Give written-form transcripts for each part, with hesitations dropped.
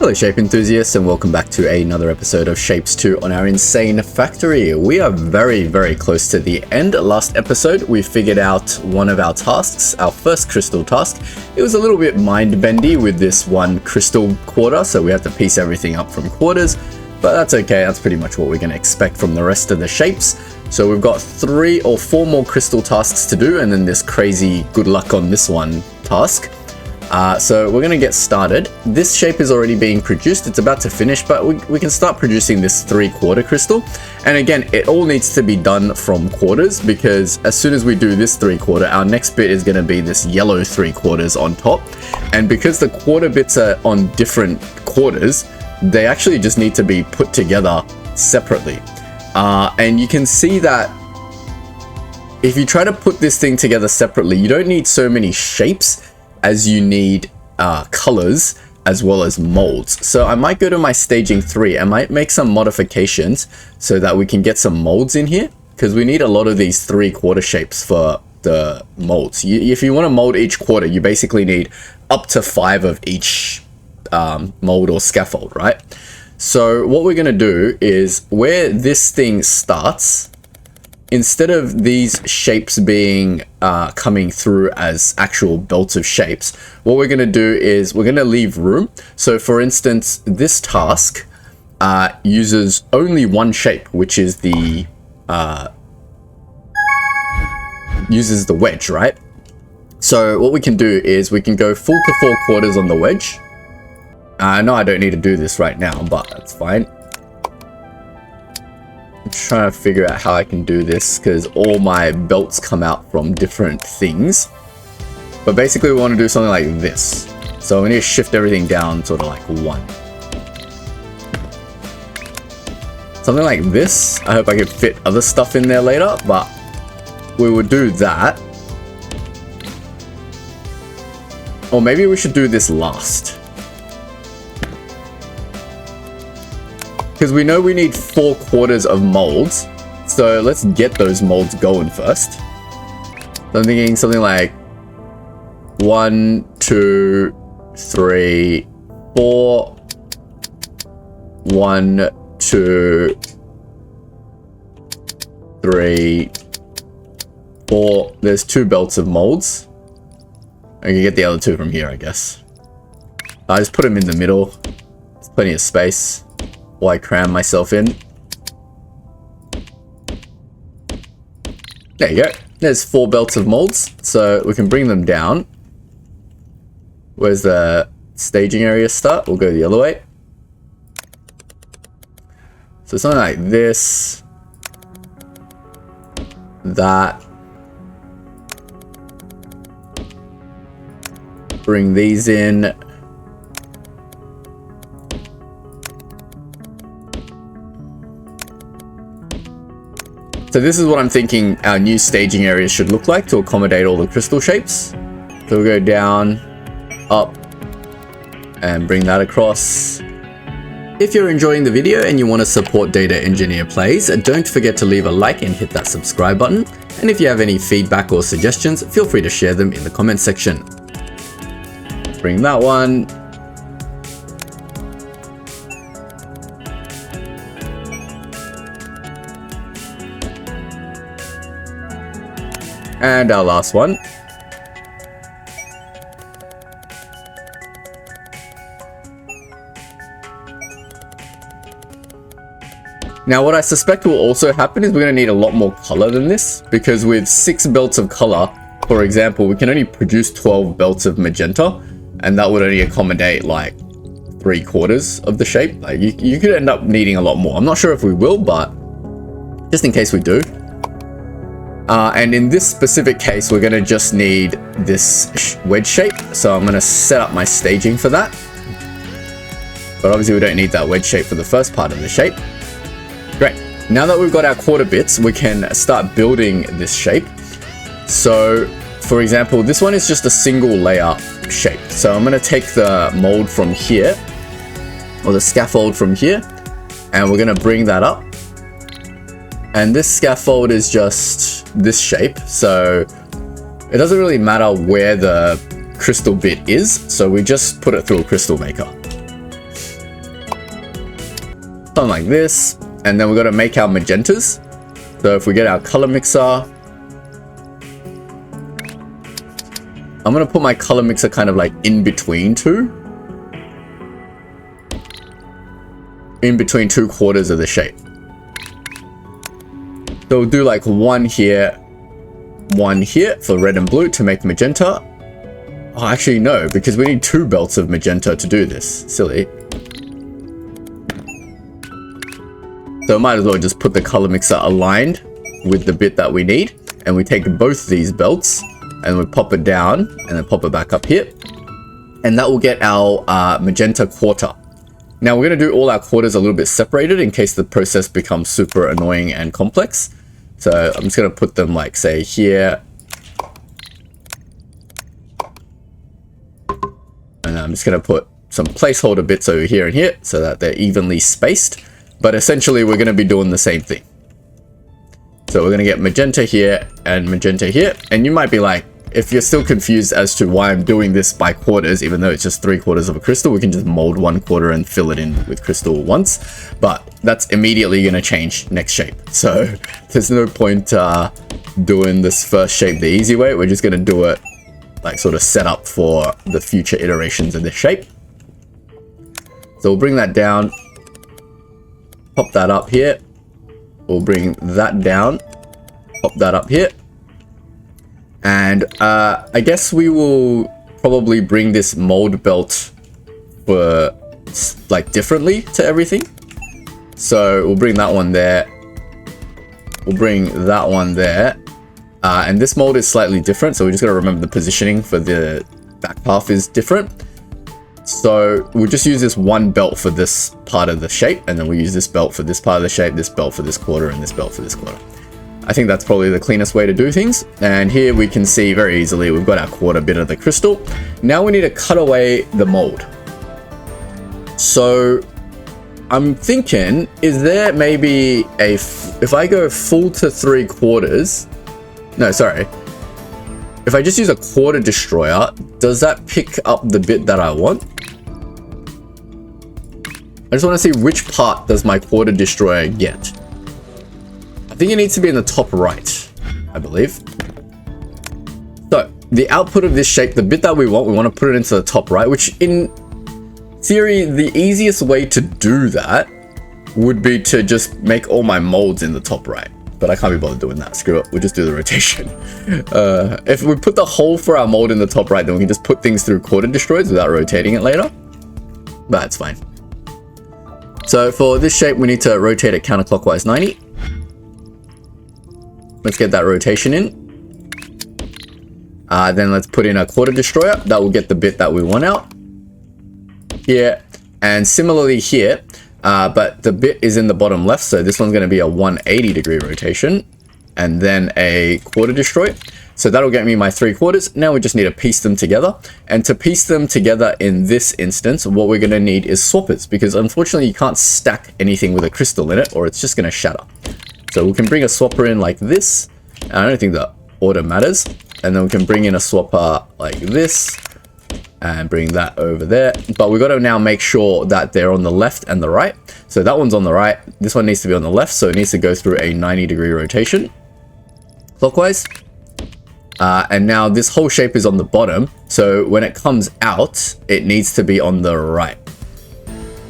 Hello shape enthusiasts, and welcome back to another episode of Shapes 2 on our insane factory. We are very close to the end. Last episode we figured out one of our tasks, our first crystal task. It was a little bit mind-bendy with this one crystal quarter, so we have to piece everything up from quarters, but that's okay. That's pretty much what we're going to expect from the rest of the shapes. So we've got 3 or 4 more crystal tasks to do, and then this crazy good luck on this one task. So we're going to get started. This shape is already being produced. It's about to finish, but we can start producing this 3/4 crystal. And again, it all needs to be done from quarters, because as soon as we do this 3/4, our next bit is going to be this yellow 3/4 on top. And because the quarter bits are on different quarters, they actually just need to be put together separately. And you can see that if you try to put this thing together separately, you don't need so many shapes as you need colors as well as molds. So I might go to my staging 3. I might make some modifications so that we can get some molds in here, because we need a lot of these 3/4 shapes for the molds. If you want to mold each quarter, you basically need up to 5 of each mold or scaffold, right? So what we're going to do is, where this thing starts, instead of these shapes being coming through as actual belts of shapes, what we're going to do is we're going to leave room. So for instance, this task uses only one shape, which is the uses the wedge, right? So what we can do is we can go full to 4/4 on the wedge. No, I don't need to do this right now, but that's fine. I'm trying to figure out how I can do this, because all my belts come out from different things. But basically we want to do something like this. So we need to shift everything down sort of like 1. Something like this. I hope I can fit other stuff in there later, but we would do that. Or maybe we should do this last, because we know we need 4/4 of molds. So let's get those molds going first. So I'm thinking something like 1, 2, 3, 4. 1, 2, 3, 4. There's 2 belts of molds. I can get the other 2 from here, I guess. I just put them in the middle. There's plenty of space while I cram myself in. There you go. There's 4 belts of molds, so we can bring them down. Where's the staging area start? We'll go the other way. So something like this. That. Bring these in. So this is what I'm thinking our new staging area should look like to accommodate all the crystal shapes. So we'll go down, up, and bring that across. If you're enjoying the video and you want to support Data Engineer Plays, don't forget to leave a like and hit that subscribe button. And if you have any feedback or suggestions, feel free to share them in the comments section. Bring that one. And our last one. Now what I suspect will also happen is we're going to need a lot more color than this, because with 6 belts of color, for example, we can only produce 12 belts of magenta, and that would only accommodate like 3/4 of the shape. Like you could end up needing a lot more. I'm not sure if we will, but just in case we do. And in this specific case, we're going to just need this wedge shape. So I'm going to set up my staging for that. But obviously we don't need that wedge shape for the first part of the shape. Great. Now that we've got our quarter bits, we can start building this shape. So for example, this one is just a single layer shape. So I'm going to take the mold from here, or the scaffold from here, and we're going to bring that up. And this scaffold is just this shape, so it doesn't really matter where the crystal bit is, so we just put it through a crystal maker. something like this. And then we've got to make our magentas. So if we get our color mixer, I'm going to put my color mixer kind of like in between two quarters of the shape. So we'll do like one here for red and blue to make magenta. Oh, actually no, because we need 2 belts of magenta to do this. Silly. So I might as well just put the color mixer aligned with the bit that we need. And we take both these belts and we pop it down and then pop it back up here. And that will get our magenta quarter. Now we're going to do all our quarters a little bit separated in case the process becomes super annoying and complex. So I'm just going to put them like, say, here. And I'm just going to put some placeholder bits over here and here so that they're evenly spaced. But essentially, we're going to be doing the same thing. So we're going to get magenta here and magenta here. And you might be like, if you're still confused as to why I'm doing this by quarters, even though it's just 3/4 of a crystal, we can just mold 1/4 and fill it in with crystal once. But that's immediately going to change next shape. So there's no point doing this first shape the easy way. We're just going to do it like sort of set up for the future iterations of this shape. So we'll bring that down, pop that up here. We'll bring that down, pop that up here. And I guess we will probably bring this mold belt for like differently to everything. So we'll bring that one there. We'll bring that one there. And this mold is slightly different. So we just got to remember the positioning for the back half is different. So we'll just use this one belt for this part of the shape. And then we'll use this belt for this part of the shape, this belt for this quarter, and this belt for this quarter. I think that's probably the cleanest way to do things. And here we can see very easily we've got our quarter bit of the crystal. Now we need to cut away the mold. So I'm thinking, is there maybe if I go full to 3/4, no, sorry. If I just use a quarter destroyer, does that pick up the bit that I want? I just want to see which part does my quarter destroyer get. I think it needs to be in the top right, I believe. So the output of this shape, the bit that we want to put it into the top right, which in theory, the easiest way to do that would be to just make all my molds in the top right. But I can't be bothered doing that. Screw it. We'll just do the rotation. If we put the hole for our mold in the top right, then we can just put things through quarter destroyers without rotating it later. But it's fine. So for this shape, we need to rotate it counterclockwise 90. Let's get that rotation in. Then let's put in a quarter destroyer. That will get the bit that we want out. Here. And similarly here. But the bit is in the bottom left. So this one's going to be a 180-degree rotation. And then a quarter destroy. So that'll get me my 3/4. Now we just need to piece them together. And to piece them together in this instance, what we're going to need is swappers. Because unfortunately, you can't stack anything with a crystal in it, or it's just going to shatter. So we can bring a swapper in like this. I don't think the order matters. And then we can bring in a swapper like this. And bring that over there. But we've got to now make sure that they're on the left and the right. So that one's on the right. This one needs to be on the left. So it needs to go through a 90-degree rotation. Clockwise. And now this whole shape is on the bottom. So when it comes out, it needs to be on the right.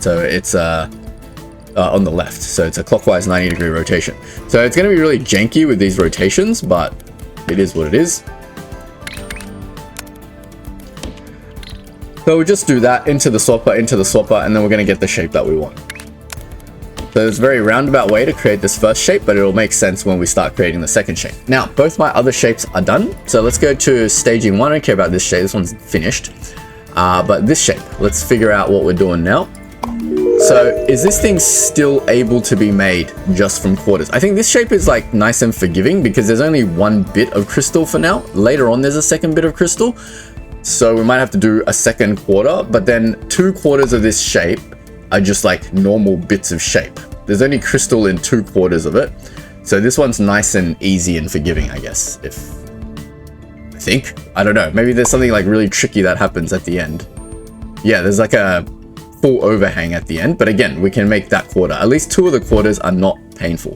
So it's on the left. So it's a clockwise 90-degree rotation. So it's going to be really janky with these rotations, but it is what it is. So we'll just do that into the swapper, and then we're going to get the shape that we want. So it's a very roundabout way to create this first shape, but it'll make sense when we start creating the second shape. Now, both my other shapes are done. So let's go to staging 1. I don't care about this shape. This one's finished. But this shape, let's figure out what we're doing now. So is this thing still able to be made just from quarters? I think this shape is like nice and forgiving because there's only one bit of crystal for now. Later on, there's a second bit of crystal. So we might have to do a second quarter, but then 2/4 of this shape are just like normal bits of shape. There's only crystal in 2/4 of it. So this one's nice and easy and forgiving, I guess, I think. I don't know. Maybe there's something like really tricky that happens at the end. Yeah, there's like a full overhang at the end. But again, we can make that quarter. At least 2 of the quarters are not painful.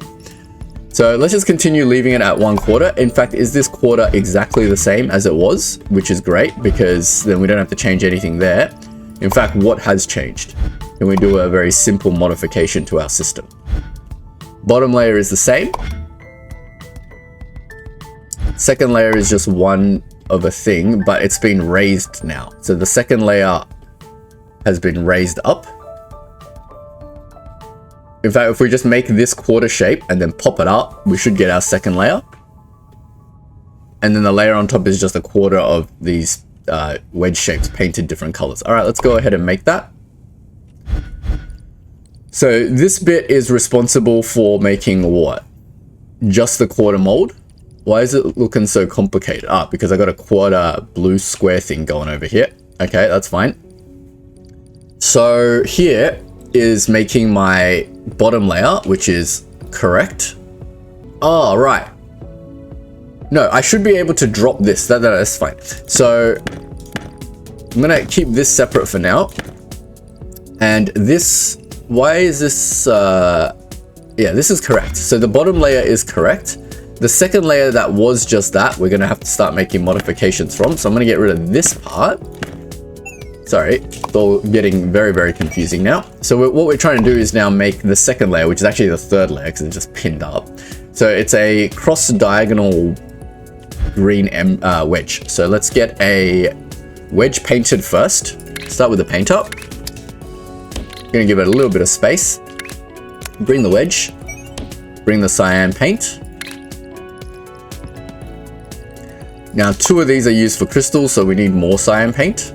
So let's just continue leaving it at 1/4. In fact, is this quarter exactly the same as it was? Which is great, because then we don't have to change anything there. In fact, what has changed? Can we do a very simple modification to our system? Bottom layer is the same. Second layer is just one of a thing, but it's been raised now. So the second layer has been raised up. In fact, if we just make this quarter shape and then pop it up, we should get our second layer. And then the layer on top is just a quarter of these wedge shapes painted different colors. All right, let's go ahead and make that. So this bit is responsible for making what? Just the quarter mold. Why is it looking so complicated? Ah, because I got a quarter blue square thing going over here. Okay, that's fine. So here is making my bottom layer, which is correct. Oh, right. No, I should be able to drop this. That's fine. So I'm gonna keep this separate for now. And this, why is this, yeah, this is correct. So the bottom layer is correct. The second layer that was just that, we're gonna have to start making modifications from. So I'm gonna get rid of this part. Sorry, it's all getting very, very confusing now. So what we're trying to do is now make the second layer, which is actually the third layer because it's just pinned up. So it's a cross diagonal green wedge. So let's get a wedge painted first. Start with the paint up. Gonna give it a little bit of space. Bring the wedge. Bring the cyan paint. Now 2 of these are used for crystals, so we need more cyan paint.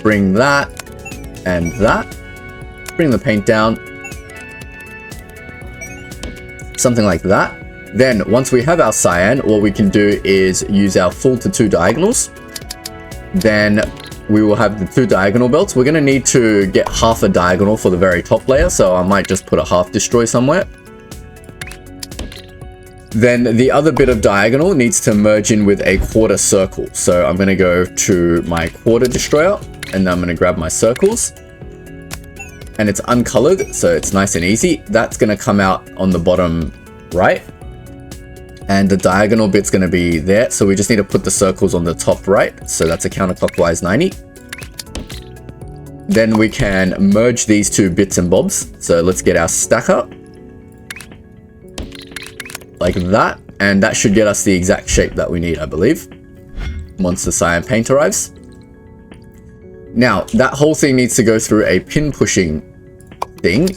Bring that and that. Bring the paint down. Something like that. Then once we have our cyan, what we can do is use our full to 2 diagonals. Then we will have the 2 diagonal belts. We're going to need to get half a diagonal for the very top layer, so I might just put a half destroy somewhere. Then the other bit of diagonal needs to merge in with a quarter circle. So I'm going to go to my quarter destroyer, and then I'm going to grab my circles. And it's uncolored, so it's nice and easy. That's going to come out on the bottom right. And the diagonal bit's going to be there. So we just need to put the circles on the top right. So that's a counterclockwise 90. Then we can merge these 2 bits and bobs. So let's get our stacker. Like that. And that should get us the exact shape that we need, I believe. Once the cyan paint arrives. Now, that whole thing needs to go through a pin pushing thing.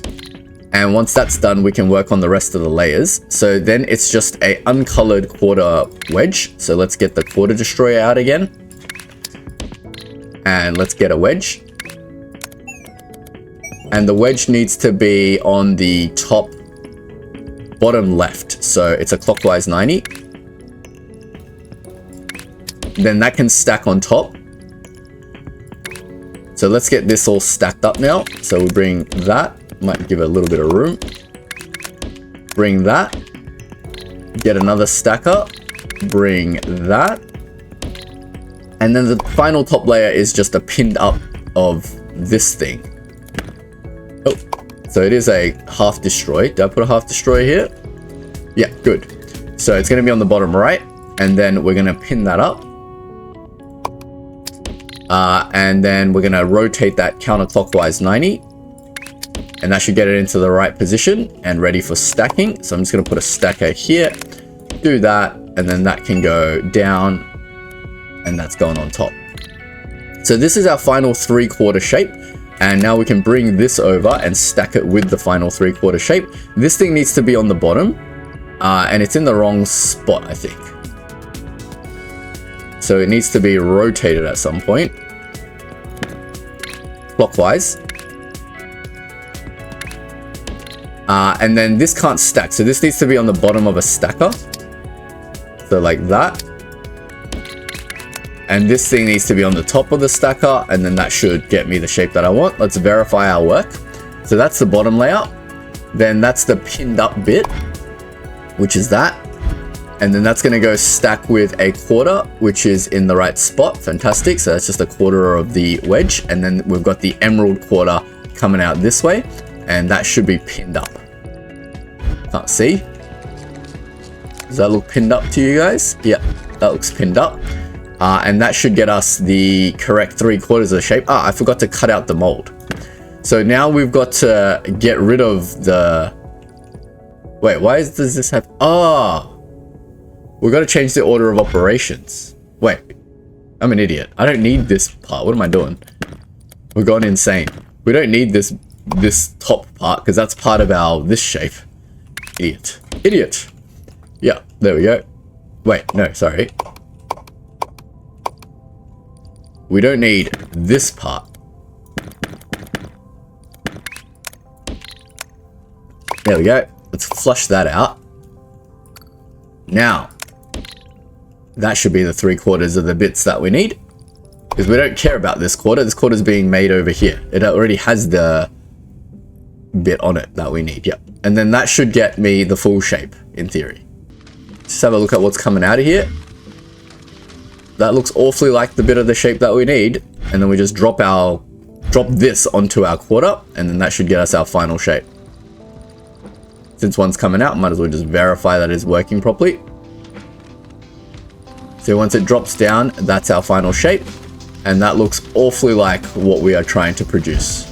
And once that's done, we can work on the rest of the layers. So then it's just a uncolored quarter wedge. So let's get the quarter destroyer out again. And let's get a wedge. And the wedge needs to be on the top bottom left. So it's a clockwise 90. Then that can stack on top. So let's get this all stacked up now. So we bring that. Might give it a little bit of room. Bring that. Get another stacker. Bring that. And then the final top layer is just a pinned up of this thing. Oh, so it is a half destroy. Did I put a half destroy here? Yeah, good. So it's going to be on the bottom right. And then we're going to pin that up. And then we're going to rotate that counterclockwise 90. And that should get it into the right position and ready for stacking. So I'm just going to put a stacker here, do that, and then that can go down, and that's going on top. So this is our final 3/4 shape. And now we can bring this over and stack it with the final 3/4 shape. This thing needs to be on the bottom, and it's in the wrong spot, I think. So it needs to be rotated at some point, clockwise. And then this can't stack, so this needs to be on the bottom of a stacker. So like that. And this thing needs to be on the top of the stacker, and then that should get me the shape that I want. Let's verify our work. So that's the bottom layer. Then that's the pinned up bit, which is that. And then that's going to go stack with a quarter, which is in the right spot. Fantastic. So that's just a quarter of the wedge. And then we've got the emerald quarter coming out this way. And that should be pinned up. Can't see. Does that look pinned up to you guys? Yeah, that looks pinned up. And that should get us the correct 3/4 of the shape. I forgot to cut out the mold. So now we've got to get rid of the... Wait, why does this have... we've got to change the order of operations. Wait, I'm an idiot. I don't need this part. What am I doing? We're going insane. We don't need this top part because that's part of this shape. Idiot. Idiot. Yeah, there we go. Wait, no, sorry. We don't need this part. There we go. Let's flush that out. Now, that should be the 3/4 of the bits that we need. Because we don't care about this quarter. This quarter is being made over here. It already has the bit on it that we need. Yep. And then that should get me the full shape, in theory. Just have a look at what's coming out of here. That looks awfully like the bit of the shape that we need. And then we just drop this onto our quarter. And then that should get us our final shape. Since one's coming out, might as well just verify that it's working properly. So once it drops down, that's our final shape. And that looks awfully like what we are trying to produce.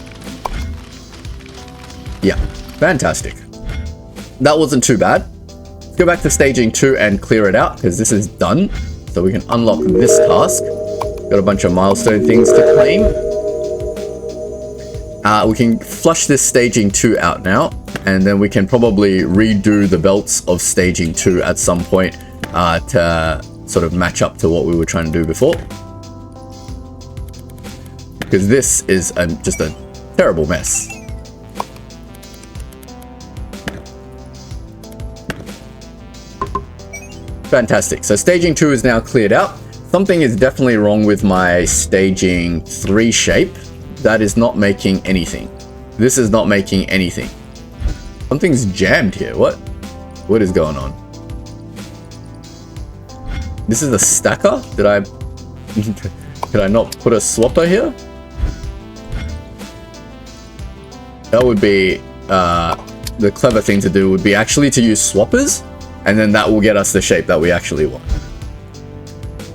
Yeah, fantastic. That wasn't too bad. Let's go back to staging 2 and clear it out because this is done. So we can unlock this task. Got a bunch of milestone things to claim. We can flush this staging 2 out now. And then we can probably redo the belts of staging 2 at some point to sort of match up to what we were trying to do before. Because this is just a terrible mess. Fantastic. So staging 2 is now cleared out. Something is definitely wrong with my staging 3 shape. That is not making anything. This is not making anything. Something's jammed here. What is going on? This is a stacker? Did I not put a swapper here? That would be the clever thing to do would be actually to use swappers, and then that will get us the shape that we actually want.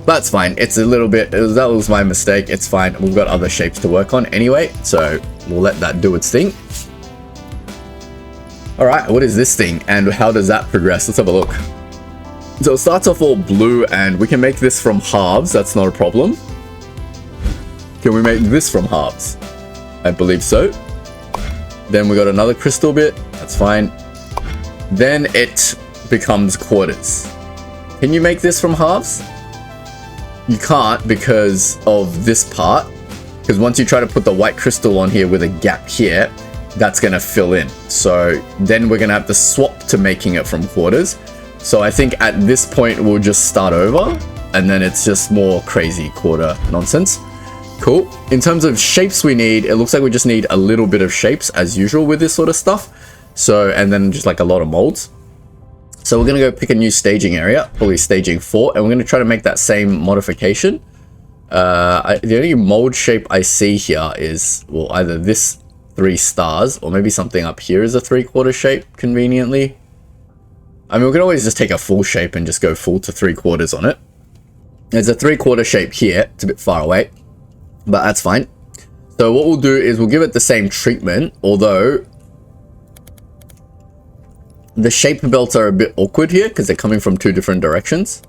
That's fine. It's a little bit, that was my mistake. It's fine. We've got other shapes to work on anyway, so we'll let that do its thing. All right, what is this thing and how does that progress? Let's have a look. So it starts off all blue and we can make this from halves. That's not a problem. Can we make this from halves? I believe so. Then we got another crystal bit. That's fine. Then it becomes quarters. Can you make this from halves? You can't because of this part. Because once you try to put the white crystal on here with a gap here, that's going to fill in. So then we're going to have to swap to making it from quarters. So I think at this point we'll just start over and then it's just more crazy quarter nonsense. Cool. In terms of shapes we need, it looks like we just need a little bit of shapes as usual with this sort of stuff. So, and then just like a lot of molds. So we're going to go pick a new staging area, probably staging 4, and we're going to try to make that same modification. The only mold shape I see here is, well, either this 3 stars or maybe something up here is a 3/4 shape conveniently. I mean, we can always just take a full shape and just go full to 3/4 on it. There's a 3/4 shape here. It's a bit far away, but that's fine. So what we'll do is we'll give it the same treatment, although the shape belts are a bit awkward here because they're coming from 2 different directions.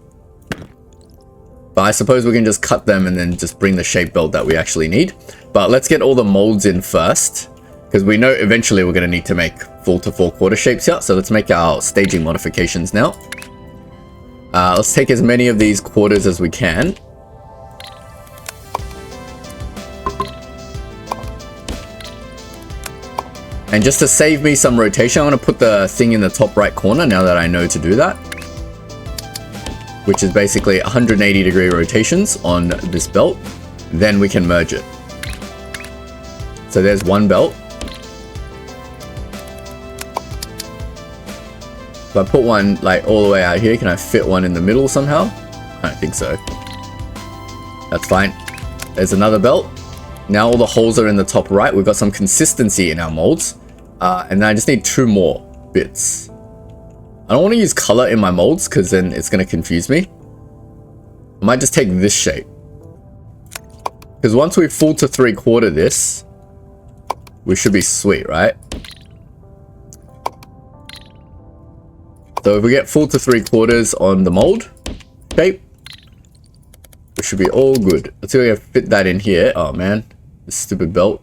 But I suppose we can just cut them and then just bring the shape belt that we actually need. But let's get all the molds in first, because we know eventually we're going to need to make full to 4/4 shapes here. So let's make our staging modifications now. Let's take as many of these quarters as we can. And just to save me some rotation, I'm going to put the thing in the top right corner now that I know to do that. Which is basically 180-degree rotations on this belt. Then we can merge it. So there's one belt. If I put one like all the way out here, can I fit one in the middle somehow? I don't think so. That's fine. There's another belt. Now all the holes are in the top right. We've got some consistency in our molds. And then I just need 2 more bits. I don't want to use color in my molds because then it's going to confuse me. I might just take this shape. Because once we full to 3/4 this, we should be sweet, right? So if we get full to 3/4 on the mold shape, we should be all good. Let's see if we can fit that in here. Oh man, this stupid belt.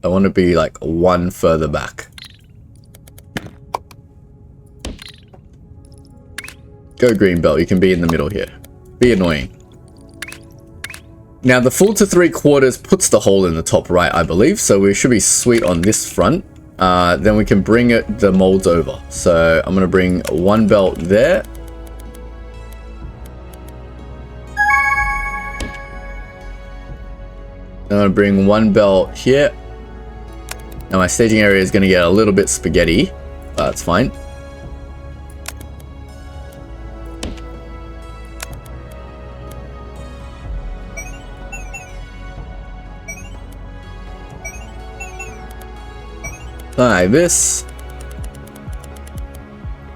I want to be like 1 further back. Go green belt, you can be in the middle here. Be annoying. Now the full to 3/4 puts the hole in the top right, I believe, so we should be sweet on this front. Then we can bring the molds over. So I'm going to bring 1 belt there. I'm going to bring 1 belt here. Now my staging area is going to get a little bit spaghetti, but that's fine. Like this.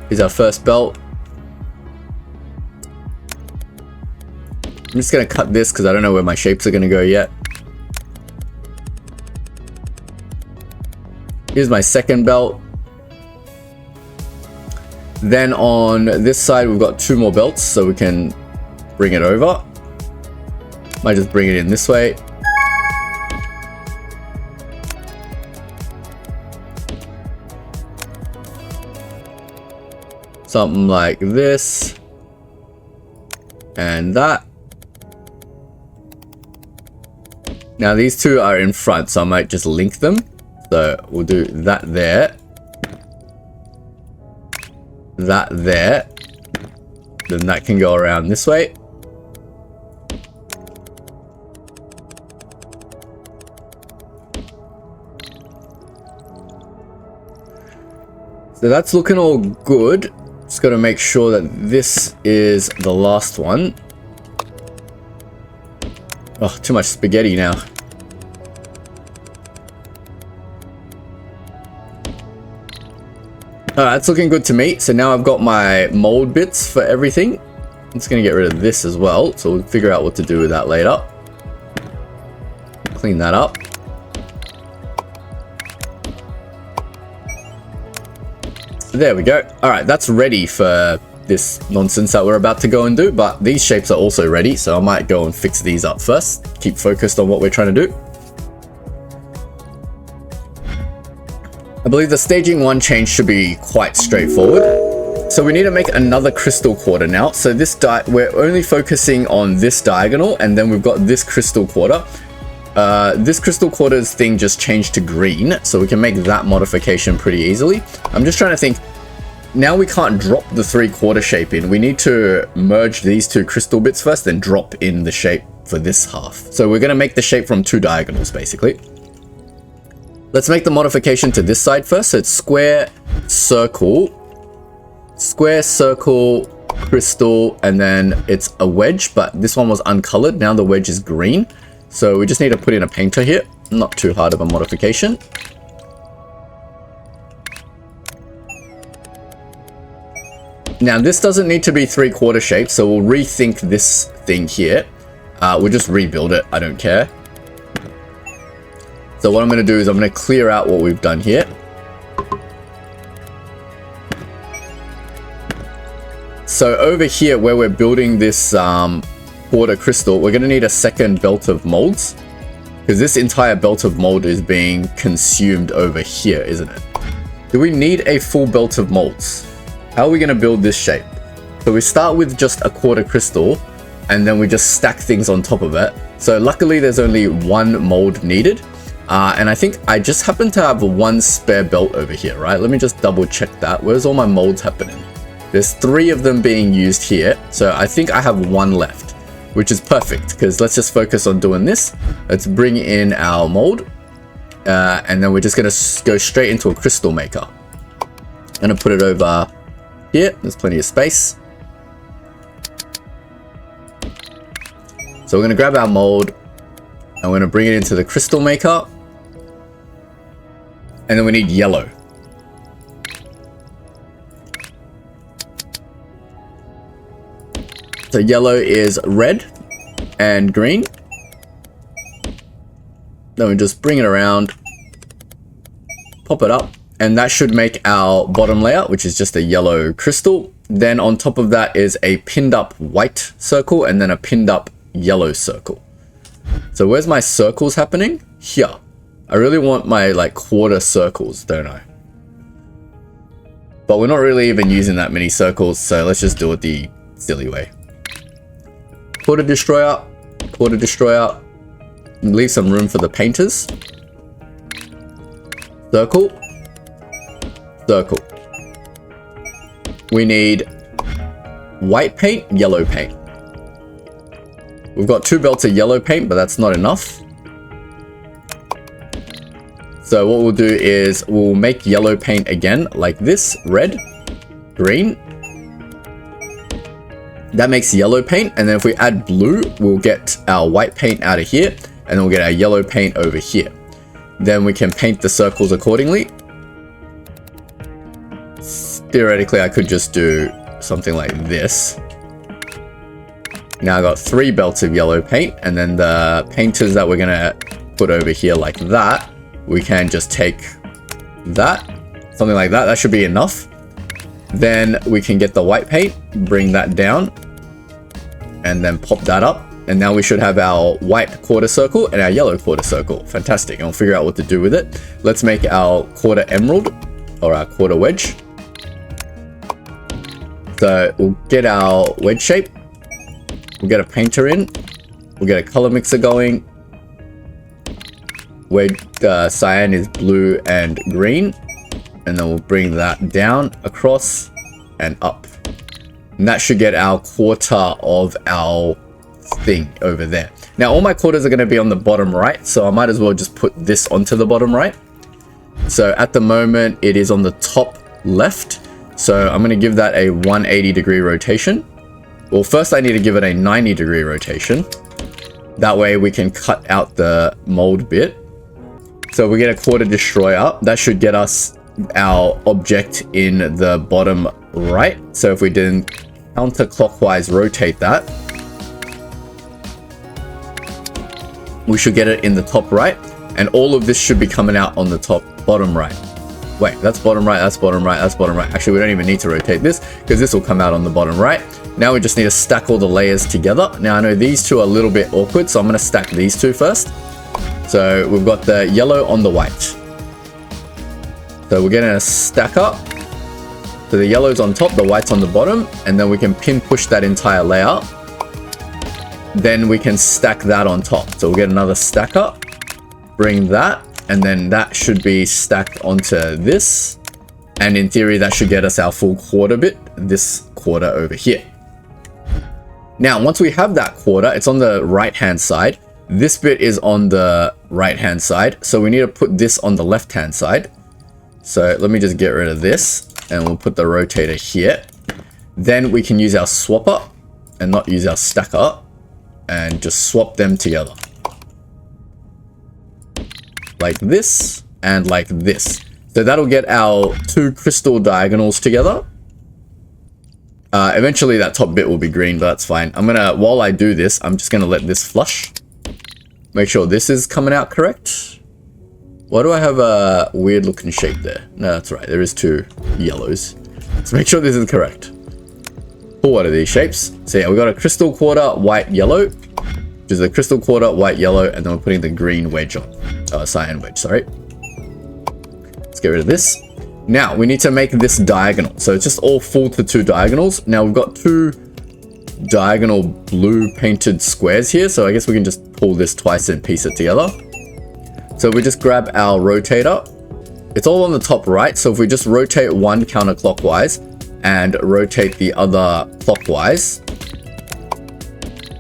Here's our first belt. I'm just going to cut this because I don't know where my shapes are going to go yet. Here's my second belt. Then on this side, we've got 2 more belts, so we can bring it over. Might just bring it in this way. Something like this. And that. Now these 2 are in front, so I might just link them. So we'll do that there. That there. Then that can go around this way. So that's looking all good. Just got to make sure that this is the last one. Oh, too much spaghetti now. It's looking good to me. So now I've got my mold bits for everything. I'm just going to get rid of this as well. So we'll figure out what to do with that later. Clean that up. There we go. All right, that's ready for this nonsense that we're about to go and do, but these shapes are also ready, so I might go and fix these up first. Keep focused on what we're trying to do. I believe the staging 1 change should be quite straightforward. So we need to make another crystal quarter now. So this we're only focusing on this diagonal, and then we've got this crystal quarter. This crystal quarters thing just changed to green, so we can make that modification pretty easily. I'm just trying to think. Now we can't drop the 3/4 shape in. We need to merge these 2 crystal bits first, then drop in the shape for this half. So we're going to make the shape from 2 diagonals, basically. Let's make the modification to this side first. So it's square, circle, crystal, and then it's a wedge, but this one was uncolored. Now the wedge is green. So we just need to put in a painter here. Not too hard of a modification. Now this doesn't need to be 3/4 shape, so we'll rethink this thing here. We'll just rebuild it, I don't care. So what I'm going to do is I'm going to clear out what we've done here. So over here where we're building this quarter crystal, we're going to need a second belt of molds, because this entire belt of mold is being consumed over here, isn't it? Do we need a full belt of molds? How are we going to build this shape? So we start with just a quarter crystal, and then we just stack things on top of it. So luckily there's only 1 mold needed. And I think I just happen to have 1 spare belt over here, right? Let me just double check that. Where's all my molds happening? There's 3 of them being used here. So I think I have 1 left, which is perfect, because let's just focus on doing this. Let's bring in our mold. And then we're just going to go straight into a crystal maker. I'm going to put it over here. There's plenty of space. So we're going to grab our mold and we're going to bring it into the crystal maker. And then we need yellow. So yellow is red and green. Then we just bring it around, pop it up, and that should make our bottom layer, which is just a yellow crystal. Then on top of that is a pinned up white circle and then a pinned up yellow circle. So where's my circles happening? Here. I really want my like quarter circles, don't I? But we're not really even using that many circles, so let's just do it the silly way. Quarter destroyer, leave some room for the painters. Circle, circle. We need white paint, yellow paint. We've got 2 belts of yellow paint, but that's not enough. So what we'll do is we'll make yellow paint again, like this, red, green. That makes yellow paint, and then if we add blue, we'll get our white paint out of here, and then we'll get our yellow paint over here. Then we can paint the circles accordingly. Theoretically, I could just do something like this. Now I've got 3 belts of yellow paint, and then the painters that we're gonna put over here like that, we can just take that, something like that. That should be enough. Then we can get the white paint, bring that down, and then pop that up. And now we should have our white quarter circle and our yellow quarter circle. Fantastic. And we'll figure out what to do with it. Let's make our quarter emerald, or our quarter wedge. So we'll get our wedge shape. We'll get a painter in. We'll get a color mixer going. Wedge cyan is blue and green. And then we'll bring that down, across, and up. And that should get our quarter of our thing over there. Now all my quarters are going to be on the bottom right, so I might as well just put this onto the bottom right. So at the moment it is on the top left, so I'm going to give that a 180 degree rotation. Well, first I need to give it a 90 degree rotation. That way we can cut out the mold bit. So we get a quarter destroyer. That should get us our object in the bottom right. So if we didn't counterclockwise rotate that, we should get it in the top right, and all of this should be coming out on the top bottom right. Wait, that's bottom right, that's bottom right, that's bottom right. Actually, we don't even need to rotate this because this will come out on the bottom right. Now we just need to stack all the layers together. Now I know these two are a little bit awkward, so I'm going to stack these two first. So we've got the yellow on the white. So we're getting a stack up. So the yellow's on top, the white's on the bottom, and then we can pin push that entire layer. Then we can stack that on top. So we'll get another stack up, bring that, and then that should be stacked onto this. And in theory, that should get us our full quarter bit, this quarter over here. Now, once we have that quarter, it's on the right-hand side. This bit is on the right-hand side. So we need to put this on the left-hand side. So let me just get rid of this, and we'll put the rotator here. Then we can use our swapper and not use our stacker, and just swap them together. Like this and like this. So that'll get our 2 crystal diagonals together. Eventually that top bit will be green, but that's fine. While I do this, I'm just gonna let this flush. Make sure this is coming out correct. Why do I have a weird looking shape there? No, that's right. There is 2 yellows. Let's make sure this is correct. Pull one of these shapes. So yeah, we got a crystal quarter, white, yellow. Which is a crystal quarter, white, yellow, and then we're putting the green wedge on. Cyan wedge, sorry. Let's get rid of this. Now, we need to make this diagonal. So it's just all full to 2 diagonals. Now we've got 2 diagonal blue painted squares here. So I guess we can just pull this twice and piece it together. So we just grab our rotator. It's all on the top right. So if we just rotate one counterclockwise and rotate the other clockwise,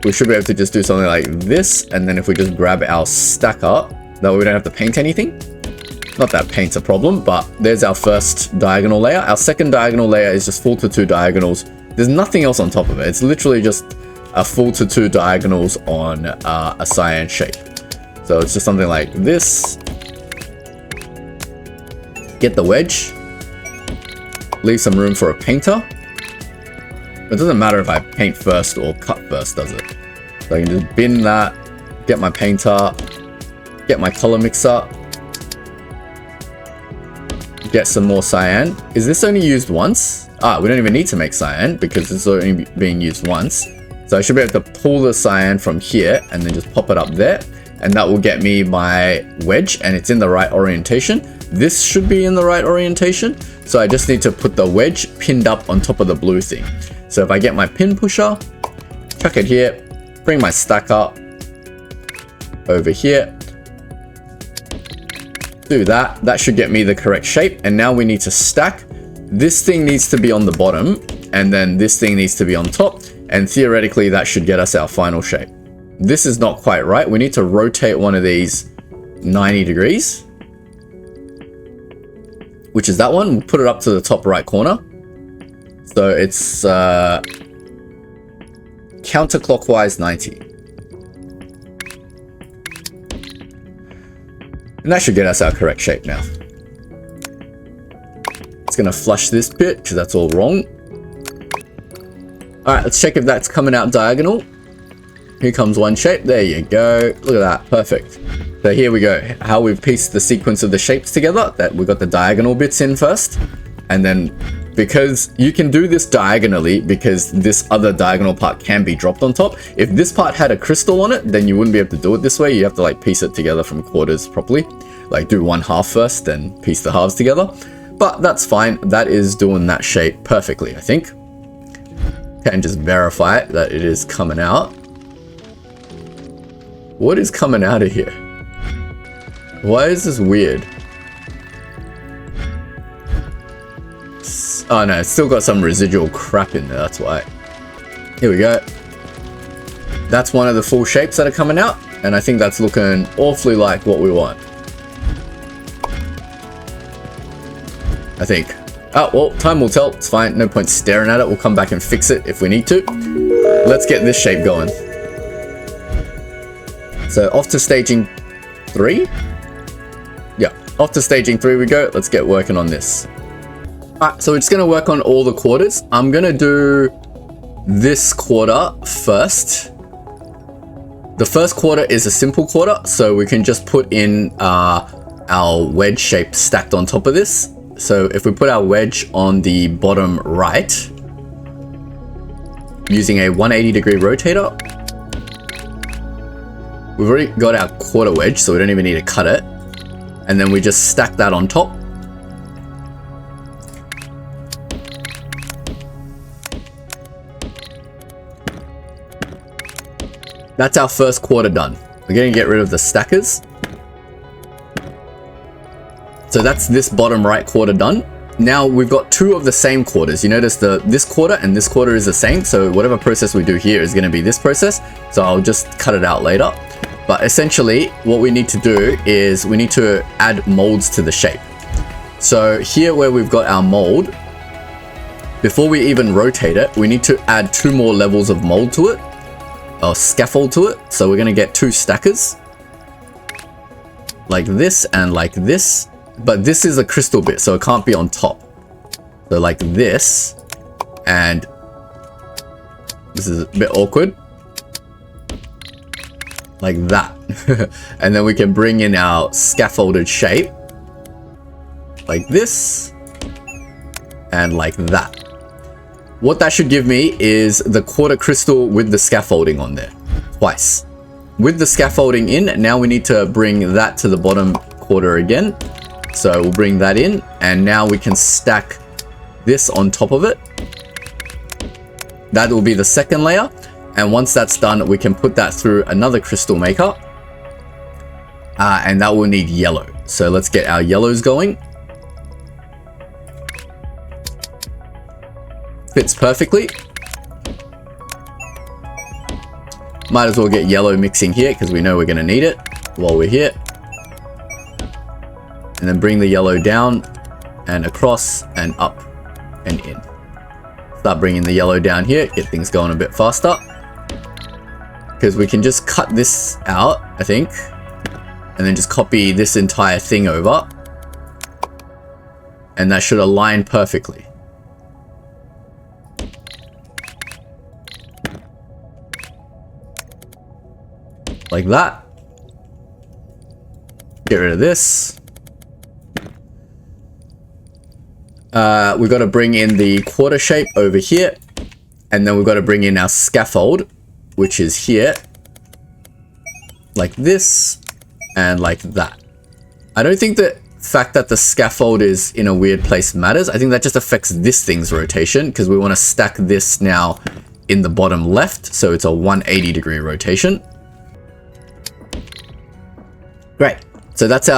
we should be able to just do something like this. And then if we just grab our stacker, that way we don't have to paint anything. Not that paint's a problem, but there's our first diagonal layer. Our second diagonal layer is just full to 2 diagonals. There's nothing else on top of it. It's literally just a full to 2 diagonals on a cyan shape. So it's just something like this. Get the wedge. Leave some room for a painter. It doesn't matter if I paint first or cut first, does it? So I can just bin that, get my painter, get my color mixer, get some more cyan. Is this only used once? We don't even need to make cyan because it's only being used once. So I should be able to pull the cyan from here and then just pop it up there. And that will get me my wedge, and it's in the right orientation. This should be in the right orientation. So I just need to put the wedge pinned up on top of the blue thing. So if I get my pin pusher, chuck it here, bring my stacker over here, do that. That should get me the correct shape. And now we need to stack. This thing needs to be on the bottom, and then this thing needs to be on top. And theoretically, that should get us our final shape. This is not quite right. We need to rotate one of these 90 degrees, which is that one. We'll put it up to the top right corner. So it's counterclockwise 90. And that should get us our correct shape now. It's going to flush this bit because that's all wrong. All right, let's check if that's coming out diagonal. Here comes one shape. There you go. Look at that. Perfect. So here we go. How we've pieced the sequence of the shapes together. That we got the diagonal bits in first. And then because you can do this diagonally because this other diagonal part can be dropped on top. If this part had a crystal on it, then you wouldn't be able to do it this way. You have to like piece it together from quarters properly. Like do one half first, then piece the halves together. But that's fine. That is doing that shape perfectly, I think. And just verify it that it is coming out. What is coming out of here? Why is this weird? Oh no, it's still got some residual crap in there, that's why. Here we go. That's one of the full shapes that are coming out, and I think that's looking awfully like what we want. I think. Oh, well, time will tell. It's fine. No point staring at it. We'll come back and fix it if we need to. Let's get this shape going. So off to staging 3. Yeah, off to staging 3 we go. Let's get working on this. Alright, so we're just going to work on all the quarters. I'm going to do this quarter first. The first quarter is a simple quarter, so we can just put in our wedge shape stacked on top of this. So if we put our wedge on the bottom right, using a 180 degree rotator, we've already got our quarter wedge, so we don't even need to cut it. And then we just stack that on top. That's our first quarter done. We're going to get rid of the stackers. So that's this bottom right quarter done. Now we've got 2 of the same quarters. You notice this quarter and this quarter is the same. So whatever process we do here is going to be this process. So I'll just cut it out later. But essentially what we need to do is we need to add molds to the shape. So here where we've got our mold, before we even rotate it, we need to add 2 more levels of mold to it. Or scaffold to it. So we're going to get 2 stackers. Like this and like this. But this is a crystal bit, so it can't be on top. So like this. And this is a bit awkward. Like that. And then we can bring in our scaffolded shape. Like this. And like that. What that should give me is the quarter crystal with the scaffolding on there. Twice. With the scaffolding in, now we need to bring that to the bottom quarter again. So we'll bring that in, and now we can stack this on top of it. That will be the second layer. And once that's done, we can put that through another crystal maker. And that will need yellow. So let's get our yellows going. Fits perfectly. Might as well get yellow mixing here because we know we're going to need it while we're here. and then bring the yellow down and across and up and in. Start bringing the yellow down here, get things going a bit faster. Because we can just cut this out, I think, and then just copy this entire thing over. And that should align perfectly. Like that. Get rid of this. We've got to bring in the quarter shape over here. And then we've got to bring in our scaffold, which is here. Like this. And like that. I don't think the fact that the scaffold is in a weird place matters. I think that just affects this thing's rotation, because we want to stack this now in the bottom left. So it's a 180-degree rotation. Great. So that's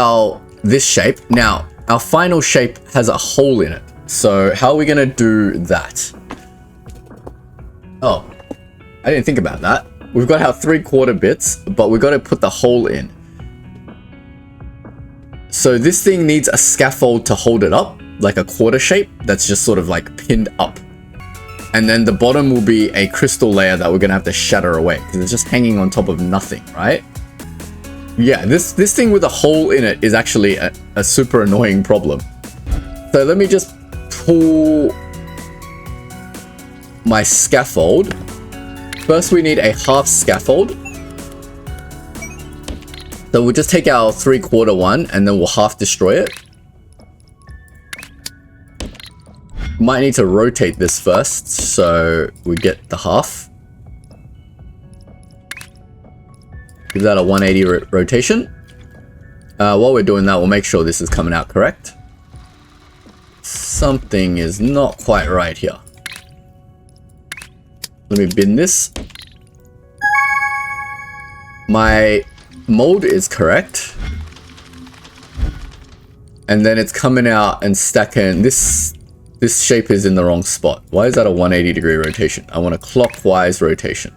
this shape. Now, our final shape has a hole in it. So how are we going to do that? Oh, I didn't think about that. We've got our 3/4 bits, but we've got to put the hole in. So this thing needs a scaffold to hold it up, like a quarter shape that's just sort of like pinned up. And then the bottom will be a crystal layer that we're going to have to shatter away, because it's just hanging on top of nothing, right? Yeah, this thing with a hole in it is actually a super annoying problem. So let me just pull my scaffold. First we need a half scaffold. So we'll just take our 3/4 one and then we'll half destroy it. Might need to rotate this first so we get the half. Give that a 180 rotation. While we're doing that, we'll make sure this is coming out correct. Something is not quite right here. Let me bin this. My mold is correct. And then it's coming out and stacking. This shape is in the wrong spot. Why is that a 180-degree rotation? I want a clockwise rotation.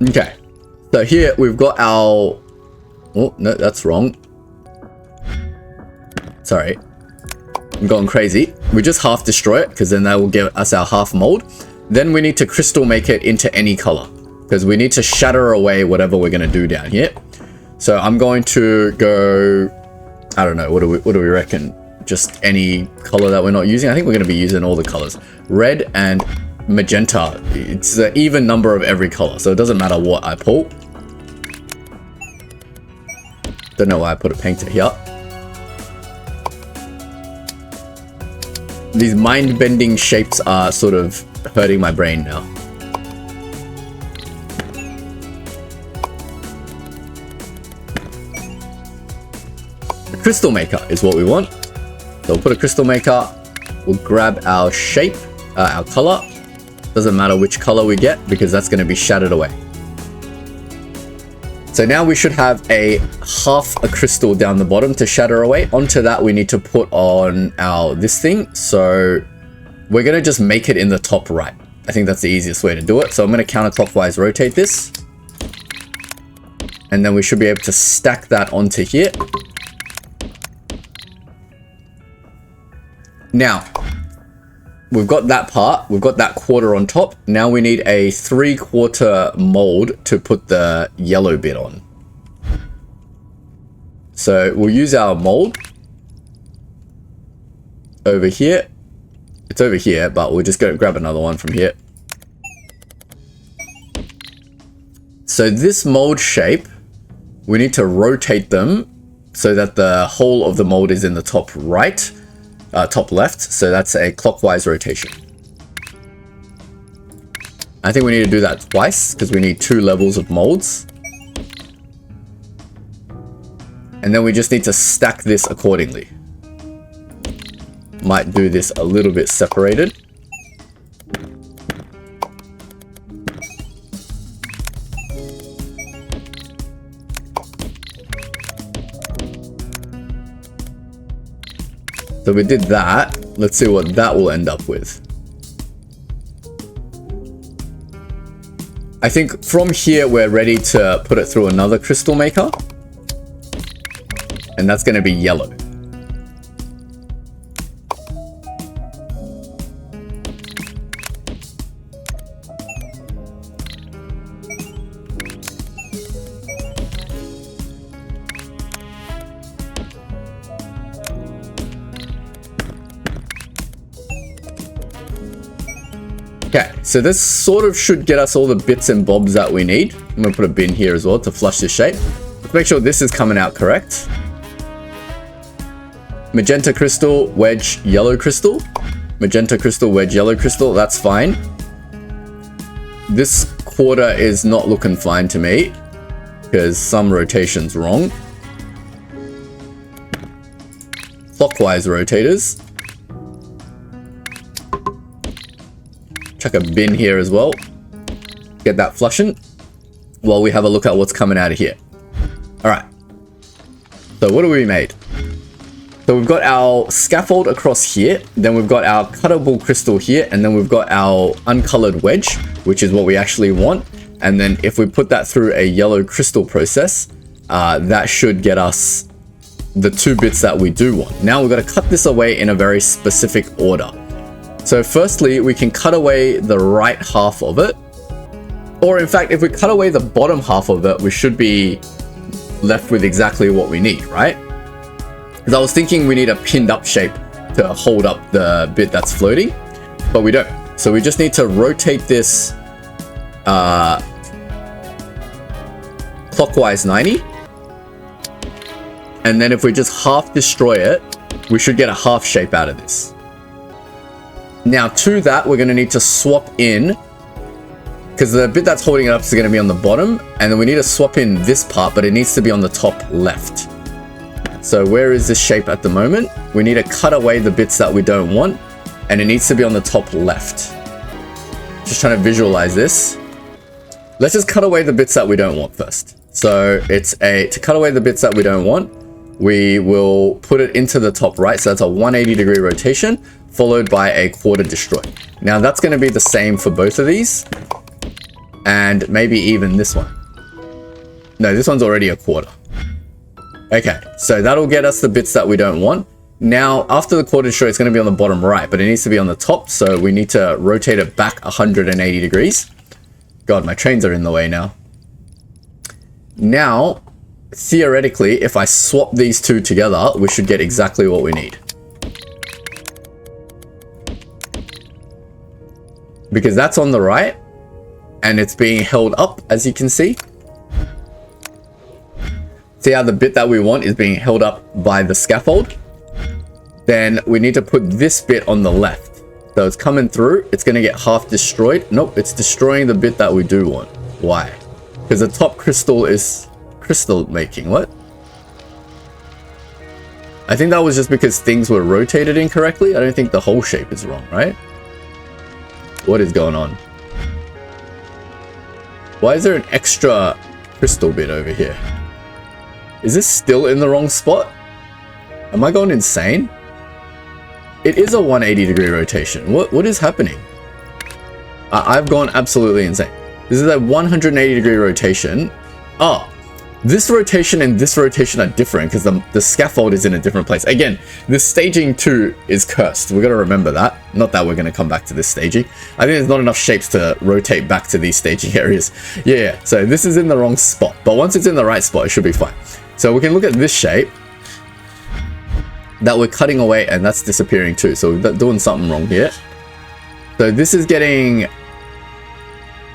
Okay, so here we've got our... Oh, no, that's wrong. Sorry. I'm going crazy. We just half destroy it, because then that will give us our half mold. Then we need to crystal make it into any color, because we need to shatter away whatever we're going to do down here. So I'm going to go... I don't know, what do we reckon? Just any color that we're not using? I think we're going to be using all the colors. Red and magenta. It's an even number of every color, so it doesn't matter what I pull. Don't know why I put a painter here. These mind-bending shapes are sort of hurting my brain now. A crystal maker is what we want. So we'll put a crystal maker. We'll grab our shape, our color. Doesn't matter which color we get, because that's going to be shattered away. So now we should have a half a crystal down the bottom to shatter away. Onto that we need to put on this thing. So we're going to just make it in the top right. I think that's the easiest way to do it. So I'm going to counterclockwise rotate this. And then we should be able to stack that onto here. Now, we've got that part, we've got that quarter on top. Now we need a 3/4 mold to put the yellow bit on. So we'll use our mold over here. It's over here, but we're just going to grab another one from here. So this mold shape, we need to rotate them so that the whole of the mold is in the top right. Top left, so that's a clockwise rotation. I think we need to do that twice because we need 2 levels of molds. And then we just need to stack this accordingly. Might do this a little bit separated. So we did that. Let's see what that will end up with. I think from here, we're ready to put it through another crystal maker. And that's going to be yellow. Okay, so this sort of should get us all the bits and bobs that we need. I'm going to put a bin here as well to flush this shape. Let's make sure this is coming out correct. Magenta crystal, wedge, yellow crystal. Magenta crystal, wedge, yellow crystal. That's fine. This quarter is not looking fine to me because some rotation's wrong. Clockwise rotators. Chuck a bin here as well. Get that flushing while we have a look at what's coming out of here. All right. So what have we made? So we've got our scaffold across here. Then we've got our cuttable crystal here. And then we've got our uncolored wedge, which is what we actually want. And then if we put that through a yellow crystal process, that should get us the 2 bits that we do want. Now we've got to cut this away in a very specific order. So firstly, we can cut away the right half of it. Or in fact, if we cut away the bottom half of it, we should be left with exactly what we need, right? Because I was thinking we need a pinned up shape to hold up the bit that's floating, but we don't. So we just need to rotate this clockwise 90. And then if we just half destroy it, we should get a half shape out of this. Now to that, we're going to need to swap in, because the bit that's holding it up is going to be on the bottom, and then we need to swap in this part, but it needs to be on the top left. So where is this shape at the moment? We need to cut away the bits that we don't want, and it needs to be on the top left. Just trying to visualize this. Let's just cut away the bits that we don't want first. So to cut away the bits that we don't want, we will put it into the top right. So that's a 180-degree rotation, followed by a quarter destroy. Now that's going to be the same for both of these, and maybe even this one. No, this one's already a quarter. Okay, so that'll get us the bits that we don't want. Now, after the quarter destroy, it's going to be on the bottom right, but it needs to be on the top, so we need to rotate it back 180 degrees. God, my trains are in the way now. Now, theoretically, if I swap these two together, we should get exactly what we need. Because that's on the right, and it's being held up, as you can see. See how the bit that we want is being held up by the scaffold? Then we need to put this bit on the left. So it's coming through, it's going to get half destroyed. Nope, it's destroying the bit that we do want. Why? Because the top crystal is crystal making. What? I think that was just because things were rotated incorrectly. I don't think the whole shape is wrong, right? What is going on? Why is there an extra crystal bit over here? Is this still in the wrong spot? Am I going insane? It is a 180-degree rotation. What is happening? I've gone absolutely insane. This is a 180-degree rotation. Oh, this rotation and this rotation are different because the scaffold is in a different place. Again, this staging too is cursed. We've got to remember that. Not that we're going to come back to this staging. I think there's not enough shapes to rotate back to these staging areas. Yeah, so this is in the wrong spot. But once it's in the right spot, it should be fine. So we can look at this shape that we're cutting away, and that's disappearing too. So we're doing something wrong here. So this is getting